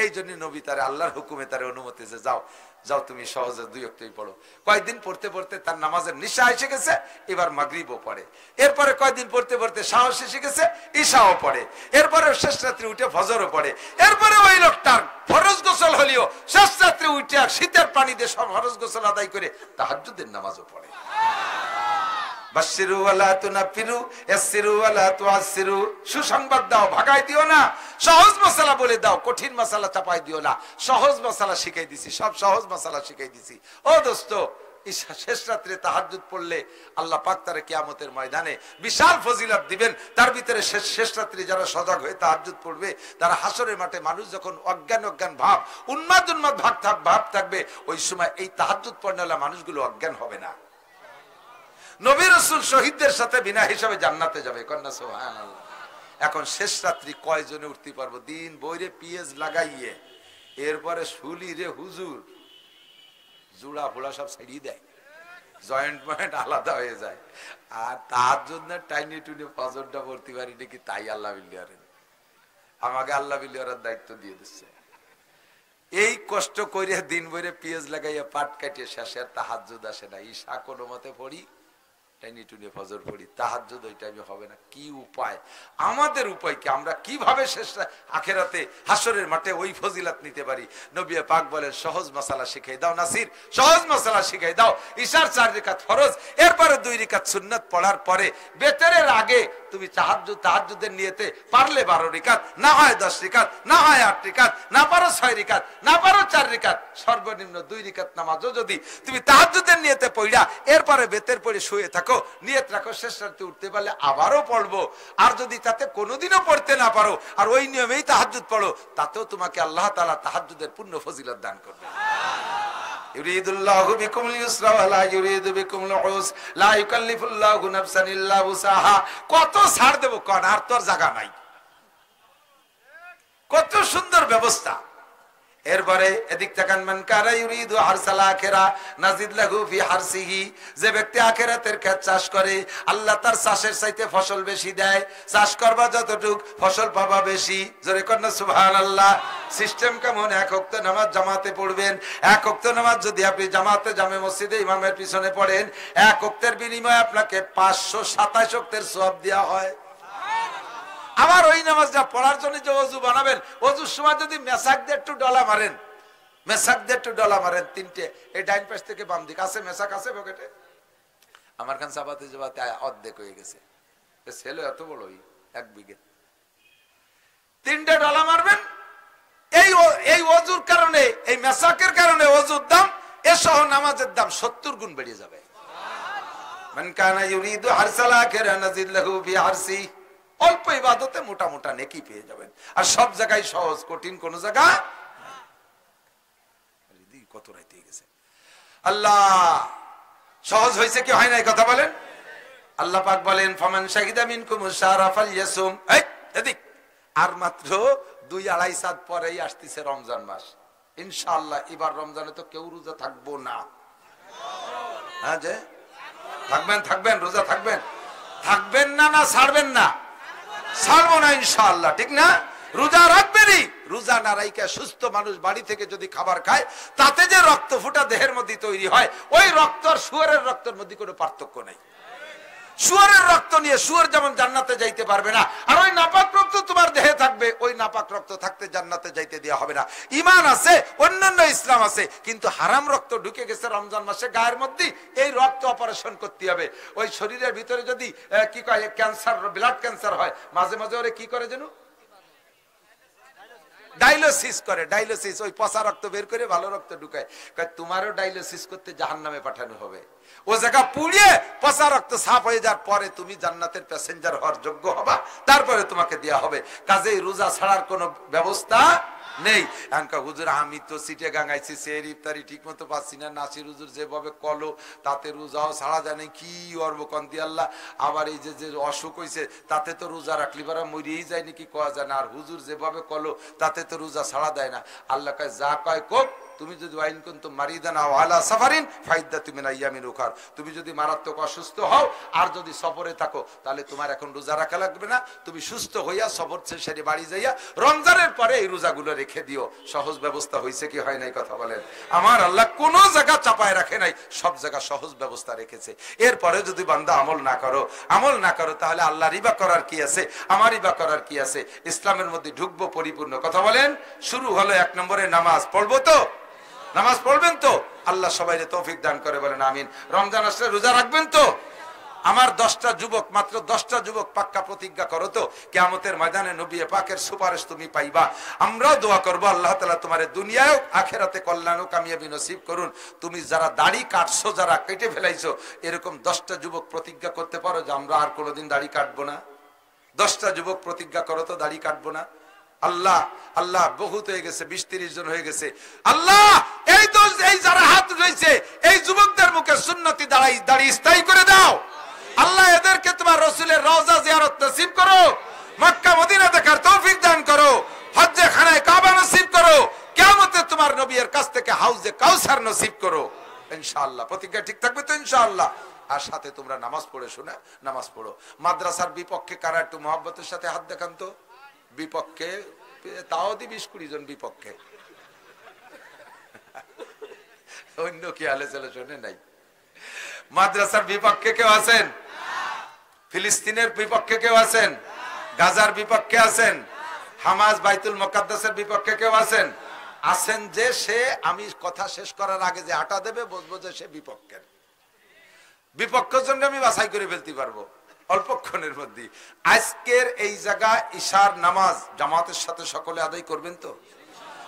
এই জন্য নবী তারে আল্লাহর হুকুমে তারে অনুমতি যে যাও যাও তুমি সহজে 2 ওয়াক্তই পড়ো। কয়েকদিন পড়তে পড়তে তার নামাজের নিশা এসে গেছে, এবার মাগরিবও পড়ে। এরপরে কয়েকদিন পড়তে পড়তে সাহস এসে গেছে, ঈশাও পড়ে। এরপরে শেষ রাত্রে উঠে ফজরও পড়ে। এরপরে ওই লোকটার ফরজ গোসল হলিও শেষ রাত্রে উঠে আর শীতের পানি দিয়ে সব ফরজ গোসল আদায় করে তাহাজ্জুদের নামাজও পড়ে। বাশিরু ওয়ালা তুনাফিরু ইয়াসসিরু ওয়ালা তুআসসিরু, সুসংবাদ দাও, ভাগাই দিও না। সহজ মাসালা বলে দাও, কঠিন মাসালা চাপাই দিও না। সহজ মাসালা শিখাই দিছি, সব সহজ মাসালা শিখাই দিছি। ও দোস্ত, শেষ রাত্রে তাহাজ্জুদ পড়লে আল্লাহ পাক তারে কিয়ামতের ময়দানে বিশাল ফজিলত দিবেন। তার ভিতরে শেষ রাত্রে যারা সজাগ হয়ে তাহাজ্জুদ পড়বে, তারা হাসরের মাঠে মানুষ যখন অজ্ঞান অজ্ঞান ভাব, উন্মাদ উন্মাদ ভাব থাকবে, ওই সময় এই তাহাজ্জুদ পড়নেওয়ালা মানুষগুলো অজ্ঞান হবে না। নবী রাসূল শহীদদের সাথে বিনা হিসাবে জান্নাতে যাবে। কন্যা সুবহানাল্লাহ। এখন শেষ রাত্রি কয়জনে উঠতে পারবো? দিন বইরে পিএস লাগাইয়ে, এরপরে শুলি রে হুজুর জুড়া ফোড়া সব ছেড়িয়ে দেয়, জয়েন্ট পয়েন্ট আলাদা হয়ে যায়। আর তার জন্য টাইনি টুনি ফজরটা পড়তে পারি নাকি, তাই আল্লাহ বিল্লাহের আমাকে আল্লাহ বিল্লাহের দায়িত্ব দিয়ে দিচ্ছে। এই কষ্ট করে দিন বইরে পিএস লাগাইয়া পাট কাটিয়ে শেষে তাহাজ্জুদ আসে না। ঈশা কোনো মতে পড়ি, টাইনি টুনি ফজর পড়ি, তাহাজ্জুদ ওই টাইমে হবে না। কি উপায়? আমাদের উপায় কি? আমরা কিভাবে শেষ আখেরাতে হাসরের মাঠে ওই ফজিলত নিতে পারি? নবী পাক বলেন সহজ মাসালা শিখাই দাও নাসির, সহজ মাসালা শিখাই দাও। ঈশার 4 রাকাত ফরজ, এরপরে 2 রাকাত সুন্নাত পড়ার পরে বেতেরের আগে তুমি তাহাজ্জুদের নিয়তে পারলে 12 রাকাত, না হয় 10 রাকাত, না হয় 8 রাকাত, না পারো 6 রাকাত, না পারো 4 রাকাত, সর্বনিম্ন 2 রাকাত নামাজও যদি তুমি তাহাজ্জুদের নিয়তে পড়া এরপরে বেতের পড়ে শুয়ে থাকো, নিয়ত রাখো শেষ রাতে উঠতে পারলে আবারও পড়বো। আর যদি তাতে কোনোদিনও পড়তে না পারো আর ওই নিয়মেই তাহাজ্জুদ পড়ো, তাতেও তোমাকে আল্লাহ তাআলা তাহাজ্জুদের পূর্ণ ফজিলত দান করবে। ইউরিদুল্লাহু বিকুমুল ইউসরা ওয়া লা ইউরিদু বিকুমুল উসরা, লা ইউকাল্লিফুল্লাহু নাফসান ইল্লা উসাহা। কত ছাড় দেব কোন? আর তোর জায়গা নাই। কত সুন্দর ব্যবস্থা। এরপরে এদিক তাকান, মান কানা ইউরিদু হারসাল আখিরা নাজিদ লাহু ফি হারসিহি, যে ব্যক্তি আখিরাতের ক্ষেত চাষ করে আল্লাহ তার চাষের চাইতে ফসল বেশি দেয়। চাষ করবা যতটুক ফসল পাবা বেশি। জোরে কর না সুবহানাল্লাহ। সিস্টেম কেমন? এক ওয়াক্ত নামাজ জামাতে পড়বেন। এক ওয়াক্ত নামাজ যদি আপনি জামাতে জামে মসজিদে ইমামের পিছনে পড়েন, এক ওয়াক্তের বিনিময়ে আপনাকে 527 ওয়াক্তের সওয়াব দেওয়া হয়। আবার ওই নামাজটা পড়ার জন্য যে ওযু বানাবেন, ওযুর সময় যদি মেসাক দিয়ে একটু ডলা মারেন, মেসাক দিয়ে একটু ডলা মারেন, তিনটে, এই ডাইন পাশ থেকে বাম দিক আছে মেসাক আছে পকেটে। আমার খান চাপাতে চাপাতে অর্ধেক হয়ে গেছে, ছেলে এত বড় এক বিঘে, তিনটে ডলা মারবেন। এই ওযুর কারণে, এই মেসাকের কারণে ওযুর দাম এসহ নামাজের দাম 70 গুণ বেড়ে যাবে। মান কানা ইউরিদু হারসাল আখিরা নাজিদ লাহু ফি হারসি। অল্প ইবাদতে মোটা মোটা নেকি পেয়ে যাবেন। আর সব জায়গায় সহজ, কঠিন কোন জায়গা। কত রাইতে গেছে, আল্লাহ সহজ হয়েছে কি হয় নাই কথা বলেন। আল্লাহ পাক বলেন ফামান শাহিদা মিনকুম শাহরা ফালইয়াসুম। এদিক আর মাত্র 2-2.5 চাঁদ পরেই আসতেছে রমজান মাস। ইনশাআল্লাহ এবার রমজানে তো কেউ রোজা থাকবো না। হ্যাঁ যে থাকবেন রোজা থাকবেন না ছাড়বেন না? ছাড়বো না ইনশাআল্লাহ, ঠিক না? রোজা রাখবেনই। রোজা না রাইকা সুস্থ মানুষ বাড়ি থেকে যদি খাবার খায়, তাতে যে রক্ত ফুটা দেহের মধ্যে তৈরি হয়, ওই রক্ত আর শুয়োরের রক্তের মধ্যে কোনো পার্থক্য নেই। শুয়োরের রক্ত নিয়ে শুয়োর যেমন জান্নাতে যাইতে পারবে না, আর ওই নাপাক রক্ত তোমার দেহে থাকবে, ওই নাপাক রক্ত থাকতে জান্নাতে যাইতে দেওয়া হবে না। ঈমান আছে, অন্যান্য ইসলাম আছে, কিন্তু হারাম রক্ত ঢুকে গেছে রমজান মাসে গায়ের মধ্যে, এই রক্ত অপারেশন করতে হবে। ওই শরীরের ভিতরে যদি কি কয় ক্যান্সার, ব্লাড ক্যান্সার হয়, মাঝে মাঝে ওরে কি করে যেন ডায়ালিসিস করে। ডায়ালিসিস ওই পচা রক্ত বের করে ভালো রক্ত ঢুকায়। তোমারও ডায়ালিসিস করতে জাহান্নামে পাঠানো হবে। ও জায়গা পুড়িয়ে পচা রক্ত সাফ হয়ে যাওয়ার পরে তুমি জান্নাতের প্যাসেঞ্জার হওয়ার যোগ্য হবা, তারপরে তোমাকে দেয়া হবে। কাজেই রোজা ছাড়ার কোনো ব্যবস্থা নেই। হুজুর আমি তো সিটে গাঙাইছি, সের ইফতারি ঠিক মতো পাচ্ছি না, নাসির হুজুর যেভাবে কলো তাতে রোজাও ছাড়া জানে কি অর্ব কন্তি আল্লাহ। আবার এই যে অসুখ হয়েছে তাতে তো রোজা রাখলি বারা মরিয়েই যায় নাকি কয়া যায় না, আর হুজুর যেভাবে কলো তাতে তো রোজা ছাড়া দেয় না। আল্লাহ কয় যা কয় কোক, তুমি যদি ওয়াইন কুনতুম মারিদান আও আলা সাফারিন ফাইদ্দাতুম মিন আইয়ামিন উখার, তুমি যদি মারাত্মক অসুস্থ হও আর যদি সফরে থাকো, তাহলে তোমার এখন রোজা রাখা লাগবে না। তুমি সুস্থ হইয়া সফর ছেড়ে বাড়ি যাইয়া রমজানের পরে এই রোজাগুলো রেখে দিও। সহজ ব্যবস্থা হয়েছে কি হয় নাই কথা বলেন? আমার আল্লাহ কোন জায়গা চাপায় রাখে নাই, সব জায়গা সহজ ব্যবস্থা রেখেছে। এরপরে যদি বান্দা আমল না করো তাহলে আল্লাহ রিবা করার কি আছে, আমার রিবা করার কি আছে? ইসলামের মধ্যে ঢুকবো পরিপূর্ণ। কথা বলেন। শুরু হলো 1 নম্বরে নামাজ পড়বো তো, নামাজ পড়বেন তো? আল্লাহ সবাইকে তৌফিক দান করে বলেন আমিন। রমজান আসলে রোজা রাখবেন তো? আমার 10টা যুবক, মাত্র 10টা যুবক পাক্কা প্রতিজ্ঞা করো তো, কিয়ামতের ময়দানে নবী পাকের সুপারিশ তুমি পাইবা। আমরাও দোয়া করবো আল্লাহ তাআলা তোমার দুনিয়ায় আখিরাতে কল্যাণ ও কামিয়াবি নসিব করুন। তুমি যারা দাড়ি কাটছো, যারা কেটে ফেলাইছো, এরকম 10টা যুবক প্রতিজ্ঞা করতে পারো যে আমরা আর কোনোদিন দাড়ি কাটবো না। 10টা যুবক প্রতিজ্ঞা করো তো দাড়ি কাটবো না। আল্লাহ আল্লাহ বহুত হয়ে গেছে, 20-30 জন হয়ে গেছে। আল্লাহ এই যারা হাত রয়েছে এই যুবকদের মুখে সুন্নতি দাড়ি স্থায়ী করে দাও। আল্লাহ এদেরকে তোমার রাসূলের রওজা জিয়ারত নসিব করো, মক্কা মদিনা দেখার তৌফিক দান করো, হজ্জে খানায় কাবা নসিব করো, কিয়ামতে তোমার নবীর কাছ থেকে হাউজে কাউসার নসিব করো ইনশাআল্লাহ। প্রতিজ্ঞা ঠিক থাকবে তো ইনশাআল্লাহ? আর সাথে তোমরা নামাজ পড়ে শোনা, নামাজ পড়ো। মাদ্রাসার বিপক্ষে কারা একটু মহব্বতের সাথে হাত দেখান তো? বিপক্ষে তাও দি 20-20 জন বিপক্ষে, অন্য কি আলোচনা শুনে নাই? মাদ্রাসার বিপক্ষে কেউ আছেন? ফিলিস্তিনের বিপক্ষে কেউ আছেন? গাজার বিপক্ষে আছেন? হামাস বাইতুল মুকাদ্দাসের বিপক্ষে কেউ আছেন? আছেন যে সে, আমি কথা শেষ করার আগে যে আটা দেবে বুঝবো যে সে বিপক্ষের। বিপক্ষের জন্য আমি বাছাই করে ফেলতে পারবো অল্পক্ষণের মধ্যে। আজকের এই জায়গা ইশার নামাজ জামাতের সাথে সকলে আদায় করবেন তো?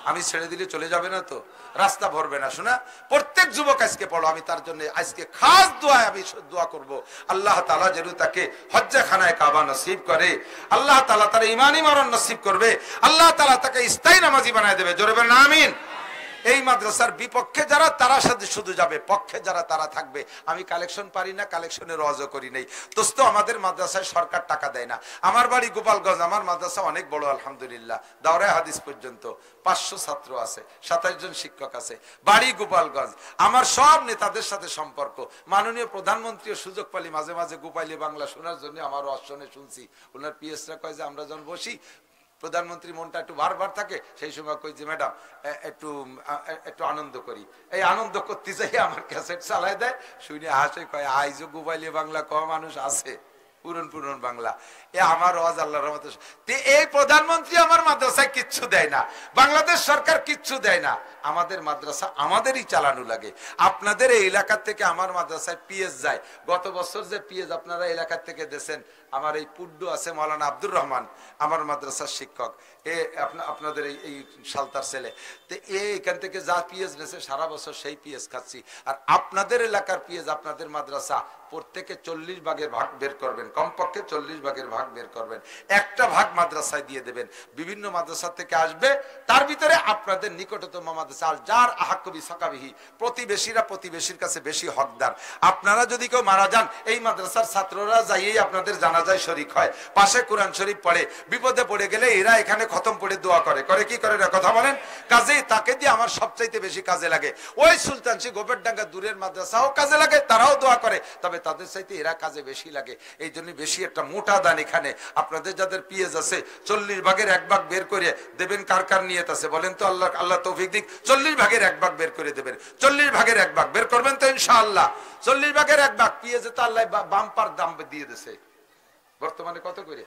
আমি ছেড়ে দিলে চলে যাবে না তো? রাস্তা ভরবে না? শোনা, প্রত্যেক যুবক আজকে পড়ো। আমি তার জন্য আজকে খাস আমি দোয়া করব, আল্লাহ তাআলা যেন তাকে হজ্জে খানায় কাবা নসিব করে, আল্লাহ তাআলা তার ঈমানি মরণ নসিব করবে, আল্লাহ তাআলা তাকে স্থায়ী নামাজি বানায় দেবে। জোরে বলেন আমিন। এই মাদ্রাসার বিপক্ষে যারা তারা সাথে শুধু যাবে, পক্ষে যারা তারা থাকবে। আমি কালেকশন পারি না, কালেকশনের ওয়াজও করি নাই। দোস্ত আমাদের মাদ্রাসায় সরকার টাকা দেয় না। আমার বাড়ি গোপালগঞ্জ, আমার মাদ্রাসা অনেক বড় আলহামদুলিল্লাহ, দাওরায়ে হাদিস পর্যন্ত 500 ছাত্র আছে, 27 জন শিক্ষক আছে, বাড়ি গোপালগঞ্জ। আমার সব নেতাদের সাথে সম্পর্ক। মাননীয় প্রধানমন্ত্রীও সুযোগ পালি মাঝে মাঝে গোপালী বাংলা শোনার জন্য আমার অশ্বনে শুনছি। ওনার পিএসরা কয় যে আমরা যখন বসি প্রধানমন্ত্রী মনটা একটু ভার থাকে, সেই সময় কই যে ম্যাডাম একটু আনন্দ করি। এই আনন্দ করতে চাই আমার ক্যাসেট চালাই দেয়, শুনে হাসে, কয় আইজো গোপালী বাংলা কম মানুষ আছে, পুরন বাংলা। আমার ওয়াজ আল্লাহর রহমতে। এই প্রধানমন্ত্রী আমার মাদ্রাসায় কিচ্ছু দেয় না, বাংলাদেশ সরকার কিচ্ছু দেয় না। আমাদের মাদ্রাসা আমাদেরই চালানো লাগে। আপনাদের এই এলাকা থেকে আমার মাদ্রাসায় পিএস যায়। গত বছর যে পিএস আপনারা এলাকা থেকে দেন, আমার এই পুড্ডু আছে মৌলানা আব্দুর রহমান, আমার মাদ্রাসার শিক্ষক, আপনাদের এই সালতার ছেলে। তো এখান থেকে যা পিএস নেছে সারা বছর সেই পিএস খাচ্ছি। আর আপনাদের এলাকার পিএস আপনাদের মাদ্রাসা প্রত্যেকে 40 ভাগের ভাগ বের করবেন, কমপক্ষে 40 ভাগের ভাগ বের করবেন। একটা ভাগ মাদ্রাসায় দিয়ে দেবেন। বিভিন্ন মাদ্রাসা থেকে আসবে, তার ভিতরে আপনাদের নিকটতম মাদ্রাসা যার আহাক্কবি সাকাবিহি, প্রতিবেশীরা প্রতিবেশীর কাছে বেশি হকদার। আপনারা যদি কেউ মারা যান, এই মাদ্রাসার ছাত্ররা যাইয়েই আপনাদের জানাজায় শরীক হয়, পাশে কোরআন শরীফ পড়ে। বিপদে পড়ে গেলে এরা এখানে খতম পড়ে দোয়া করে কি করে না, কথা বলেন। কাজেই তাকে দিয়ে আমার সবচাইতে বেশি কাজে লাগে। ওই সুলতানসি গোবেরডাঙ্গা দূরের মাদ্রাসাও কাজে লাগে, তারাও দোয়া করে, তবে তাদের চাইতে এরা কাজে বেশি লাগে। এই জন্য বেশি একটা মোটা দান এখানে। আপনাদের যাদের পিএস আছে 40 ভাগের 1 ভাগ বের করে দেবেন। কার কার নিয়ত আছে বলেন তো? আল্লাহ তৌফিক দিক। 40 ভাগের 1 ভাগ বের করে দেবেন। 40 ভাগের 1 ভাগ বের করবেন তো ইনশাআল্লাহ। 40 ভাগের 1 ভাগ পিএস তো আল্লাহ বাম্পার দাম দিয়ে দিয়েছে। বর্তমানে কত করে?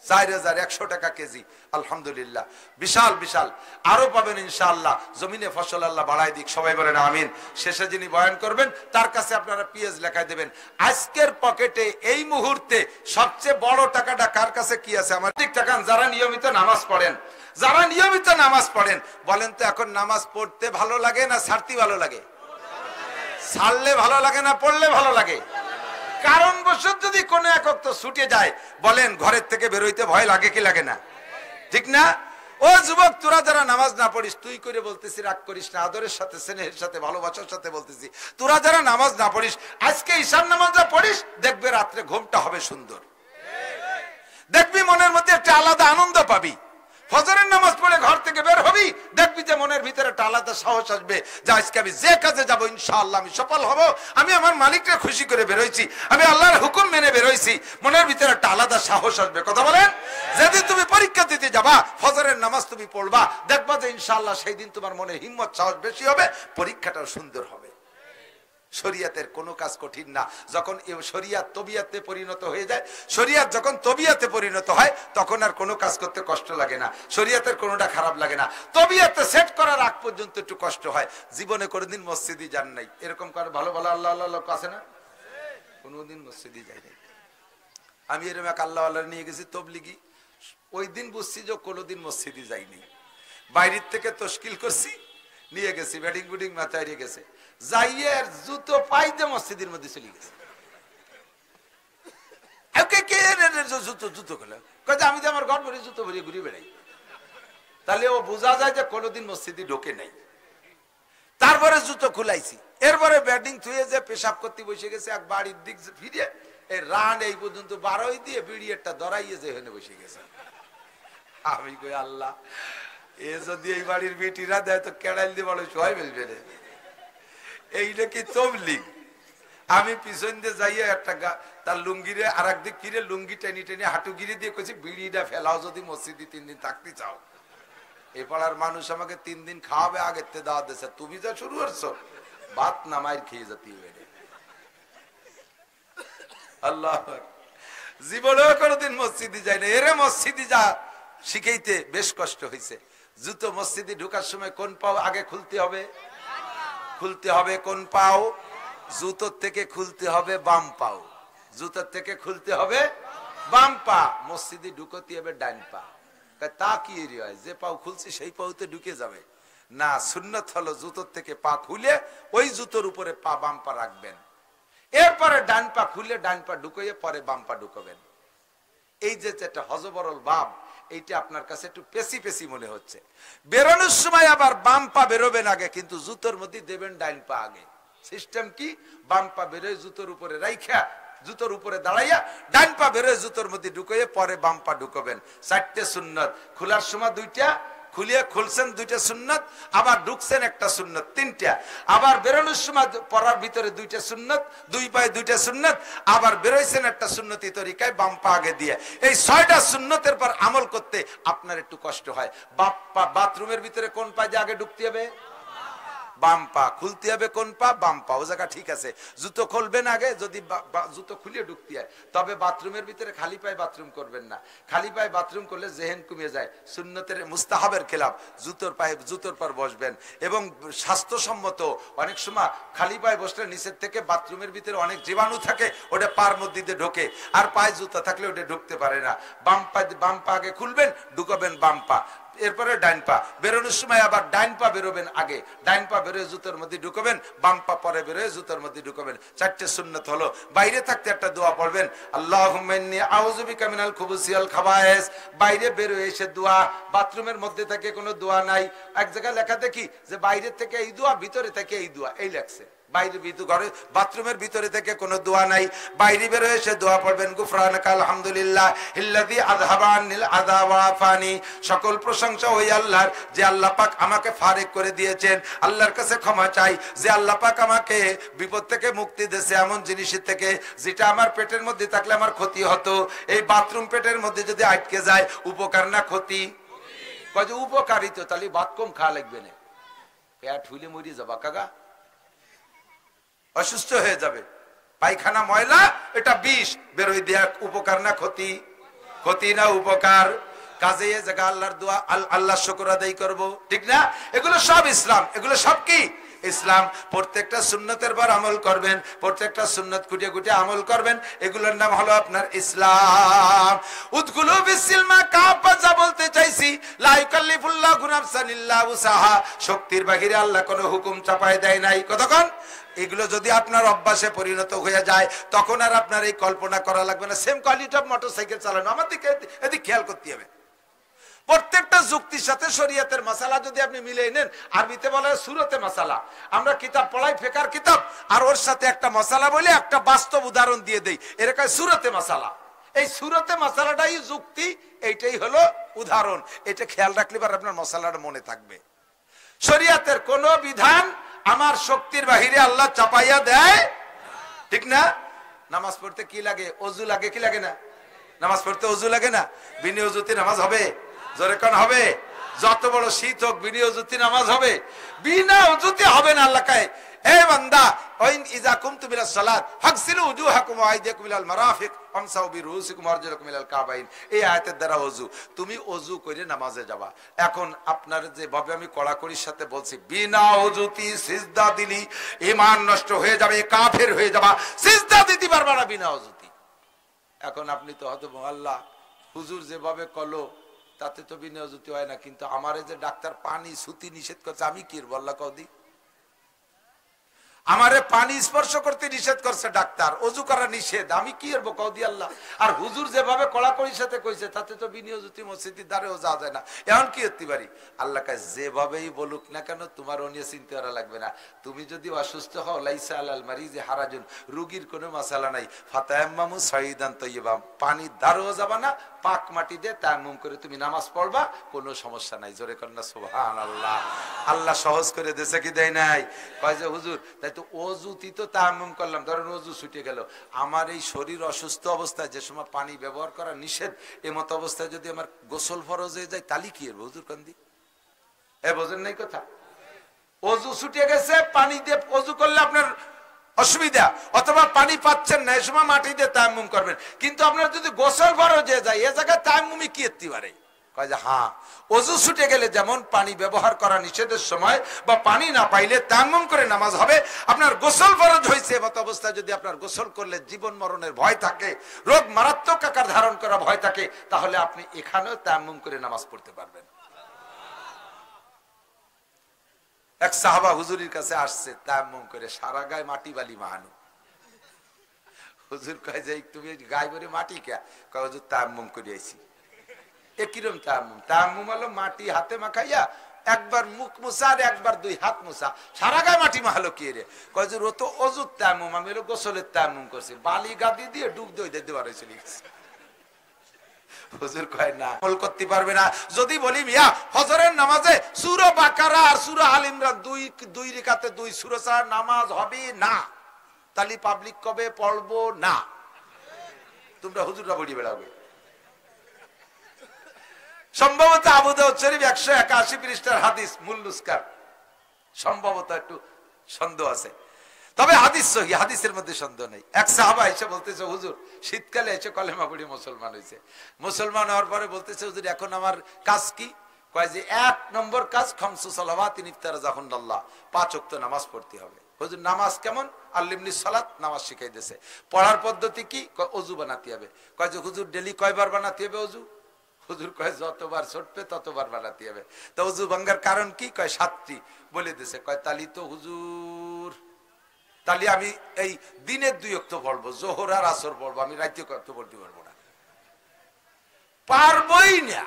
4100 টাকা কেজি। আলহামদুলিল্লাহ, বিশাল বিশাল। আরো পাবেন ইনশাআল্লাহ। জমিনে ফসল আল্লাহ বাড়াই দিক, সবাই বলেন আমিন। শেষে যিনি বয়ান করবেন তার কাছে আপনারা পিএস লেখায় দেবেন। আজকের পকেটে এই মুহূর্তে সবচেয়ে বড় টাকাটা কার কাছে কি আছে? আমার ঠিক টাকা। যারা নিয়মিত নামাজ পড়েন, যারা নিয়মিত নামাজ পড়েন, বলেন তো এখন নামাজ পড়তে ভালো লাগে না ছাড়তে ভালো লাগে? ছাড়লে ভালো লাগে না পড়লে ভালো লাগে? কারণ বশত যদি কোনো এক ওয়াক্ত ছুটে যায়, বলেন ঘরের থেকে বেরোইতে ভয় লাগে কি লাগে না? ঠিক না? ও যুবক, তোরা যারা নামাজ না পড়িস, তুই করে বলতেছি, রাগ করিস না, আদরের সাথে স্নেহের সাথে ভালোবাসার সাথে বলতেছি, তোরা যারা নামাজ না পড়িস, আজকে ঈশার নামাজটা পড়িস, দেখবে রাত্রে ঘুমটা হবে সুন্দর। দেখবি মনের মধ্যে একটা আলাদা আনন্দ পাবি। ফজরের নামাজ পড়ে ঘর থেকে বের হবি, দেখবি যে মনের ভিতরে একটা আলাদা সাহস আসবে যে আজকে আমি যে কাজে যাব ইনশাআল্লাহ আমি সফল হব। আমি আমার মালিককে খুশি করে বেরোইছি, আমি আল্লাহর হুকুম মেনে বেরোইছি। মনের ভিতরে একটা আলাদা সাহস আসবে, কথা বলেন। যেদিন তুমি পরীক্ষা দিতে যাবা, ফজরের নামাজ তুমি পড়বা, দেখবা যে ইনশাআল্লাহ সেই দিন তোমার মনে হিম্মত সাহস বেশি হবে, পরীক্ষাটাও সুন্দর হবে। শরিয়াতের কোনো কাজ কঠিন না। যখন শরিয়াত তবিয়াতে পরিণত হয়ে যায়, শরিয়াত যখন তবিয়াতে পরিণত হয়, তখন আর কোনো কাজ করতে কষ্ট লাগে না। শরিয়াতের কোনোটা খারাপ লাগে না। তবিয়াতে সেট করার আগ পর্যন্ত একটু কষ্ট হয়। জীবনে কোনোদিন মসজিদে যান নাই, এরকম করে ভালো ভালো আল্লাহ আল্লাহ লোক আছে না? কোনোদিন মসজিদে যাই নাই। আমি এরকম এক আল্লাহ আল্লাহ নিয়ে গেছি তবলিগি, ওই দিন বুঝছি যে কোনোদিন মসজিদে যাইনি। বাইরের থেকে তশকিল করছি, নিয়ে গেছি, ব্যাটিং বুটিং মাথায় রেখে গেছে, যাইয়ে জুতো পাইতে মসজিদের মধ্যে চলে গেছে। জুতো খেলে আমি তো আমার ঘর ভরে জুতো ভরিয়ে ঘুরে বেড়াই, তাহলে ও বোঝা যায় যে কোনোদিন মসজিদে ঢোকে নাই। তারপরে জুতো খুলাইছি, এরপরে ব্যাটিং থুয়ে যে পেশাব করতে বসে গেছে, এক বাড়ির দিক ফিরে এই রান এই পর্যন্ত 12 দিয়ে বিড়িয়েরটা ধরাইয়ে যে হেনে বসে গেছে। আমি কই আল্লাহ, এ যদি এই বাড়ির বেটিরা দেয় তো কেড়াইল দিয়ে বলো সবাই ফেলবে রে। এইটা কি তবলিগ? আমি পিছন দিয়ে যাইয়া একটা তার লুঙ্গিরে আর একদিক ফিরে লুঙ্গি টেনে টেনে হাঁটু গিরে দিয়ে কইছি, বিড়িটা ফেলাও যদি মসজিদে 3 দিন থাকতে চাও। এই পাড়ার মানুষ আমাকে 3 দিন খাওয়াবে, আগের থেকে দাওয়াত দিয়েছে, তুমি যা শুরু করছো ভাত না মায়ের খেয়ে যেতে হবে। আল্লাহ, জীবনেও কোনোদিন মসজিদে যাই না। এরে মসজিদে যা শিখাইতে বেশ কষ্ট হয়েছে। জুতো মসজিদে ঢোকার সময় কোন পাও আগে খুলতে হবে? খুলতে হবে কোন পাও? জুতোর থেকে খুলতে হবে বাম পাও। জুতোর থেকে খুলতে হবে বাম পা। মসজিদে ঢুকতে হবে ডান পা। তা কি হয়, যে পাও খুলছি সেই পাওতে ঢুকে যাবে না। সুন্নত হলো জুতোর থেকে পা খুলে ওই জুতোর উপরে পা বাম পা রাখবেন, এরপরে ডান পা খুলে ডান পা ঢুকিয়ে পরে বাম পা ঢুকাবেন। এই যে একটা হজবরল ভাব, এইটা আপনার কাছে একটু পেশি পেশি মনে হচ্ছে। বেরোনোর সময় আবার বাম পা বেরোবেন আগে, কিন্তু জুতোর মধ্যে দেবেন ডাইন পা আগে। সিস্টেম কি? বাম পা বেরোয় জুতোর উপরে রাইখা, জুতোর উপরে দাঁড়াইয়া ডাইন পা বেরোয় জুতোর মধ্যে ঢুকাইয়ে পরে বাম পা ঢুকাবেন। 4টে সুন্নত। খোলার সময় 2টা, খুলিয়ে খুলছেন 2টা সুন্নত, আবার ঢুকছেন একটা সুন্নত, 3টা। আবার বেরোনোর সময় পরার ভিতরে 2টা সুন্নত, 2 পায়ে 2টা সুন্নত, আবার বেরোইছেন একটা সুন্নতি তরিকায় বাম পা আগে দিয়ে। এই 6টা সুন্নতের পর আমল করতে আপনার একটু কষ্ট হয়। বাথরুমের ভিতরে কোন পা দিয়ে আগে ঢুকতে হবে? বাম পা। খুলতে হবে কোন পা? বাম পা। ও জায়গা ঠিক আছে। জুতো খুলবেন আগে, যদি জুতো খুলিয়ে ঢুকতে হয়। তবে বাথরুমের ভিতরে খালি পায়ে বাথরুম করবেন না। খালি পায়ে বাথরুম করলে জেহেন কমে যায়, সুন্নতের মুস্তাহাবের খেলাফ। জুতোর পর বসবেন। এবং স্বাস্থ্যসম্মত, অনেক সময় খালি পায়ে বসলে নিচের থেকে বাথরুমের ভিতরে অনেক জীবাণু থাকে, ওটা পার মধ্যে দিয়ে ঢোকে, আর পায়ে জুতা থাকলে ওটা ঢুকতে পারে না। বাম পা আগে খুলবেন, ঢুকাবেন বাম পা, এরপরে ডাইন পা। বেরোনোর সময় আবার ডাইন পা বেরোবেন আগে, ডাইন পা বেরোয় জুতোর মধ্যে ঢুকবেন, বাম পা পরে বেরোয় জুতোর মধ্যে ঢুকবেন। 4টে সুন্নত হলো। বাইরে থাকতে একটা দোয়া পড়বেন, আল্লাহুম্মা ইন্নী আউযু বিকা মিনাল খুবুসি ওয়াল খাবায়েস। বাইরে বেরোয় এসে দোয়া। বাথরুমের মধ্যে থেকে কোনো দোয়া নাই। এক জায়গায় লেখা দেখি যে বাইরে থেকে এই দোয়া, ভিতরে থেকে এই দোয়া, এই লেখছে। বাইরে ঘরে বাথরুমের ভিতরে থেকে কোনো দোয়া নাই। বাইরে বের হয়ে এসে দোয়া পড়বেন, গুফরানাকা আলহামদুলিল্লাহ ইল্লাযী আযহাবা আনিল আযা ওয়া আফানি। সকল প্রশংসা ওই আল্লাহর, যে আল্লাহ পাক আমাকে ফারেক করে দিয়েছেন। আল্লাহর কাছে ক্ষমা চাই যে আল্লাহ পাক আমাকে বিপদ থেকে মুক্তি দিয়েছে, এমন জিনিসের থেকে যেটা আমার পেটের মধ্যে থাকলে আমার ক্ষতি হতো। এই বাথরুম পেটের মধ্যে যদি আটকে যায়, উপকার না ক্ষতি? কয় যে উপকারই তো, তাহলে ভাত কম খাওয়া লাগবে না। পেট ফুলে মরি যাবা কাকা, অসুস্থ হয়ে যাবে। পায়খানা ময়লা, এটা বিষ, বেরোয় দেয়া। উপকার না ক্ষতি? ক্ষতি না উপকার? কাজে এ জায়গা আল্লাহর দোয়া, আল্লাহ শুকর আদায় করবো, ঠিক না? এগুলো সব ইসলাম। এগুলো সব কি? ইসলাম। প্রত্যেকটা সুন্নতের পর আমল করবেন, প্রত্যেকটা সুন্নত কুটিয়ে কুটিয়ে আমল করবেন। এগুলোর নাম হলো আপনার ইসলাম। উদখুলু বিসসিলমা কাফা, যা বলতে চাইছি, লা ইউকাল্লিফুল্লাহু নাফসান ইল্লা উসাহা। শক্তির বাহিরে আল্লাহ কোনো হুকুম চাপায় দেয় নাই। কতক্ষণ? এগুলো যদি আপনার অভ্যাসে পরিণত হয়ে যায়, তখন আর আপনার এই কল্পনা করা লাগবে না সেম কোয়ালিটি অফ মোটরসাইকেল চালানো। আমাদেরকে এদিকে খেয়াল করতে হবে। প্রত্যেকটা যুক্তির সাথে শরীয়তের মাসালা যদি আপনি মিলিয়ে নেন, আরবিতে বলা হয় সুরতে মাসালা। আমরা কিতাব পড়াই, ফিকহের কিতাব, আর ওর সাথে একটা মাসালা বলে একটা বাস্তব উদাহরণ দিয়ে দেই, এরকম সুরতে মাসালা। এই সুরতে মাসালাটাই যুক্তি, এইটাই হলো উদাহরণ। এটা খেয়াল রাখলে পর আপনার মশালাটা মনে থাকবে। শরীয়তের কোন বিধান আমার শক্তির বাহিরে আল্লাহ চাপাইয়া দেয়, ঠিক না? নামাজ পড়তে কি লাগে? অজু লাগে, কি লাগে না? নামাজ পড়তে অজু লাগে না? বিনা অজুতে নামাজ হবে? জোরে কোন হবে? যত বড় শীত হোক, বিনা অজুতে নামাজ হবে? বিনা অজুতে হবে না। আল্লাহ কয়, হে বান্দা, ওয়াইন ইযা কুমতুম ইলাস সালাত ফাগসিলু উজুহাকুম ওয়া আইদিয়াকুম ইলাল মারাফিক ওয়ামসাহু বিরুসিকুম ওয়ারজুলাকুম ইলাল কাবাইন। এই আয়াতের দ্বারা ওযু, তুমি ওযু করে নামাজে যাবা। এখন আপনার যেভাবে আমি কড়াকড়ির সাথে বলছি, বিনা ওযুতি সিজদা দিলি ঈমান নষ্ট হয়ে যাবে, কাফের হয়ে যাবা, সিজদা দিতে পারবা না বিনা ওযুতি। এখন আপনি তো হয়তো আল্লাহ, হুজুর যেভাবে কলো তাতে তো বিনা ওযুতি হয় না, কিন্তু আমারে যে ডাক্তার পানি সুতি নিষেধ করছে, আমি কি করব? আল্লাহ কদি আমারে পানি স্পর্শ করতে নিষেধ করছে ডাক্তার, অজু করা নিষেধ, আমি কি করবো কদি আল্লাহ? আর হুজুর যেভাবে কড়াকড়ির সাথে কইছে তাতে তো বিনিয়োজিত মসজিদের দ্বারেও যাওয়া যায় না, এখন কি করতে পারি? আল্লাহ কাছে যেভাবেই বলুক না কেন, তোমার ও নিয়ে চিন্তা করা লাগবে না। তুমি যদি অসুস্থ হও, লাইসা আলাল মারিজি হারাজুন, রুগীর কোনো মাসালা নাই। ফাতায়াম্মামু সাইদান তাইয়্যিবা, পানির দ্বারেও যাবা না, পাক মাটি দিয়ে তায়াম্মুম করে তুমি নামাজ পড়বা, কোনো সমস্যা নাই। জোরে কর না সুবহানাল্লাহ। আল্লাহ সহজ করে দিয়েছে কি দেয় নাই? কয় যে হুজুর তাই তো অজুতি তো তায়াম্মুম করলাম, ধরেন অজু ছুটে গেল, আমার এই শরীর অসুস্থ অবস্থায় যে সময় পানি ব্যবহার করা নিষেধ, এমত অবস্থায় যদি আমার গোসল ফরজ হয়ে যায়, তালি কি এর হুজুর কান্দি? এ বোঝেন নাই কথা? অজু ছুটে গেছে, পানি দিয়ে অজু করলে আপনার অসুবিধা, অথবা পানি পাচ্ছেন না, এই সময় মাটি দিয়ে তায়াম্মুম করবেন। কিন্তু আপনার যদি গোসল ফরজ হয়ে যায়, এ জায়গায় তায়াম্মুমই কি করতে পারে? কয় যে হ্যাঁ, অজু ছুটে গেলে যেমন পানি ব্যবহার করা নিষেধের সময় বা পানি না পাইলে তায়াম্মুম করে নামাজ হবে, আপনার গোসল ফরজ হয়েছে মত অবস্থায় যদি আপনার গোসল করলে জীবন মরণের ভয় থাকে, রোগ মারাত্মক আকার ধারণ করা ভয় থাকে, তাহলে আপনি এখানেও তায়াম্মুম করে নামাজ পড়তে পারবেন। এক সাহাবা হুজুরের কাছে আসছে তায়াম্মুম করে, সারা গায়ে মাটি বালি মাহানো। হুজুর কয় যে তুমি গায়ে ভরে মাটি কে? কয় হুজুর তায়াম্মুম করে আইছি। এ কিরম তায়াম্মুম? তায়াম্মুম হলো মাটি হাতে মাখাইয়া একবার মুখ মুছা আর একবার দুই হাত মুছা, সারা গায়ে মাটি মাখালো কি রে? কয় যে ও তো অজুর তায়াম্মুম, আমি হলো গোসলের তায়াম্মুম করছি, বালি গাদি দিয়ে ডুব দই দিতে পারে চলে গেছে। হুজুর কয় না, আমল করতে পারবে না। যদি বলি মিয়া ফজরের নামাজে সূরা বাকারা আর সূরা আল ইমরান দুই রাকাতে দুই সূরা ছাড়া নামাজ হবে না, তাহলে পাবলিক কবে পড়বো না? তোমরা হুজুররা বলি বেড়াবে। সম্ভবত আবু দাউদ শরীফ 181 পৃষ্ঠার হাদিস মূল নুসখার, সম্ভবত একটু সন্দেহ আছে, তবে হাদিস সহি, হাদিসের মধ্যে সন্দেহ নেই। এক সাহাবা এসে বলতেছে হুজুর শীতকালে এসে কলেমা পড়ে মুসলমান হয়েছে, মুসলমান হওয়ার পরে বলতেছে হুজুর এখন আমার কাজ কি? কয় যে 1 নম্বর কাজ খামসু সালাওয়াতিন ইফতারা জাহুন্নাল্লাহ, 5 ওয়াক্ত নামাজ পড়তে হবে। হুজুর নামাজ কেমন? আল্লিমনি সালাত, নামাজ শিখাই দিয়েছে। পড়ার পদ্ধতি কি? কয় অজু বানাতে হবে। কয় যে হুজুর ডেলি কয়বার বানাতে হবে অজু? হুজুর কয় যতবার ছুটবে ততবার বানাতে হবে। তো অজু ভাঙ্গার কারণ কি? কয় 7টি বলে দিয়েছে। কয় তালি তো হুজুর, তাহলে আমি এই দিনের 2 ওয়াক্ত পড়বো, জোহর আর আসর পড়বো, আমি রাতে কত পড়তে পারবো না, পারবই না।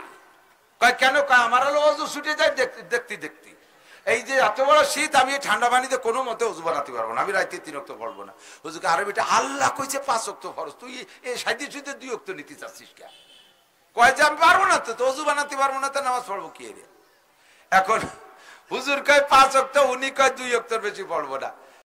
কয় কেন? কয় আমার হলো অজু ছুটে যায় দেখতে দেখতে, এই যে এত বড় শীত, আমি ঠান্ডা পানিতে কোনো মতে অজু বানাতে পারবো না, আমি রাতে 3 ওয়াক্ত পড়বো না। হুজুর আরবিটা আল্লাহ কইছে 5 ওয়াক্ত ফরজ, তুই এই সাইডে সুইতে 2 ওয়াক্ত নিতে চাচ্ছিস কে? কয় যে আমি পারবো না, তো অজু বানাতে পারবো না, তো নামাজ পড়বো কি রে? এখন হুজুর কয় 5 ওয়াক্ত, উনি কয় 2 ওয়াক্তের বেশি পড়বো না।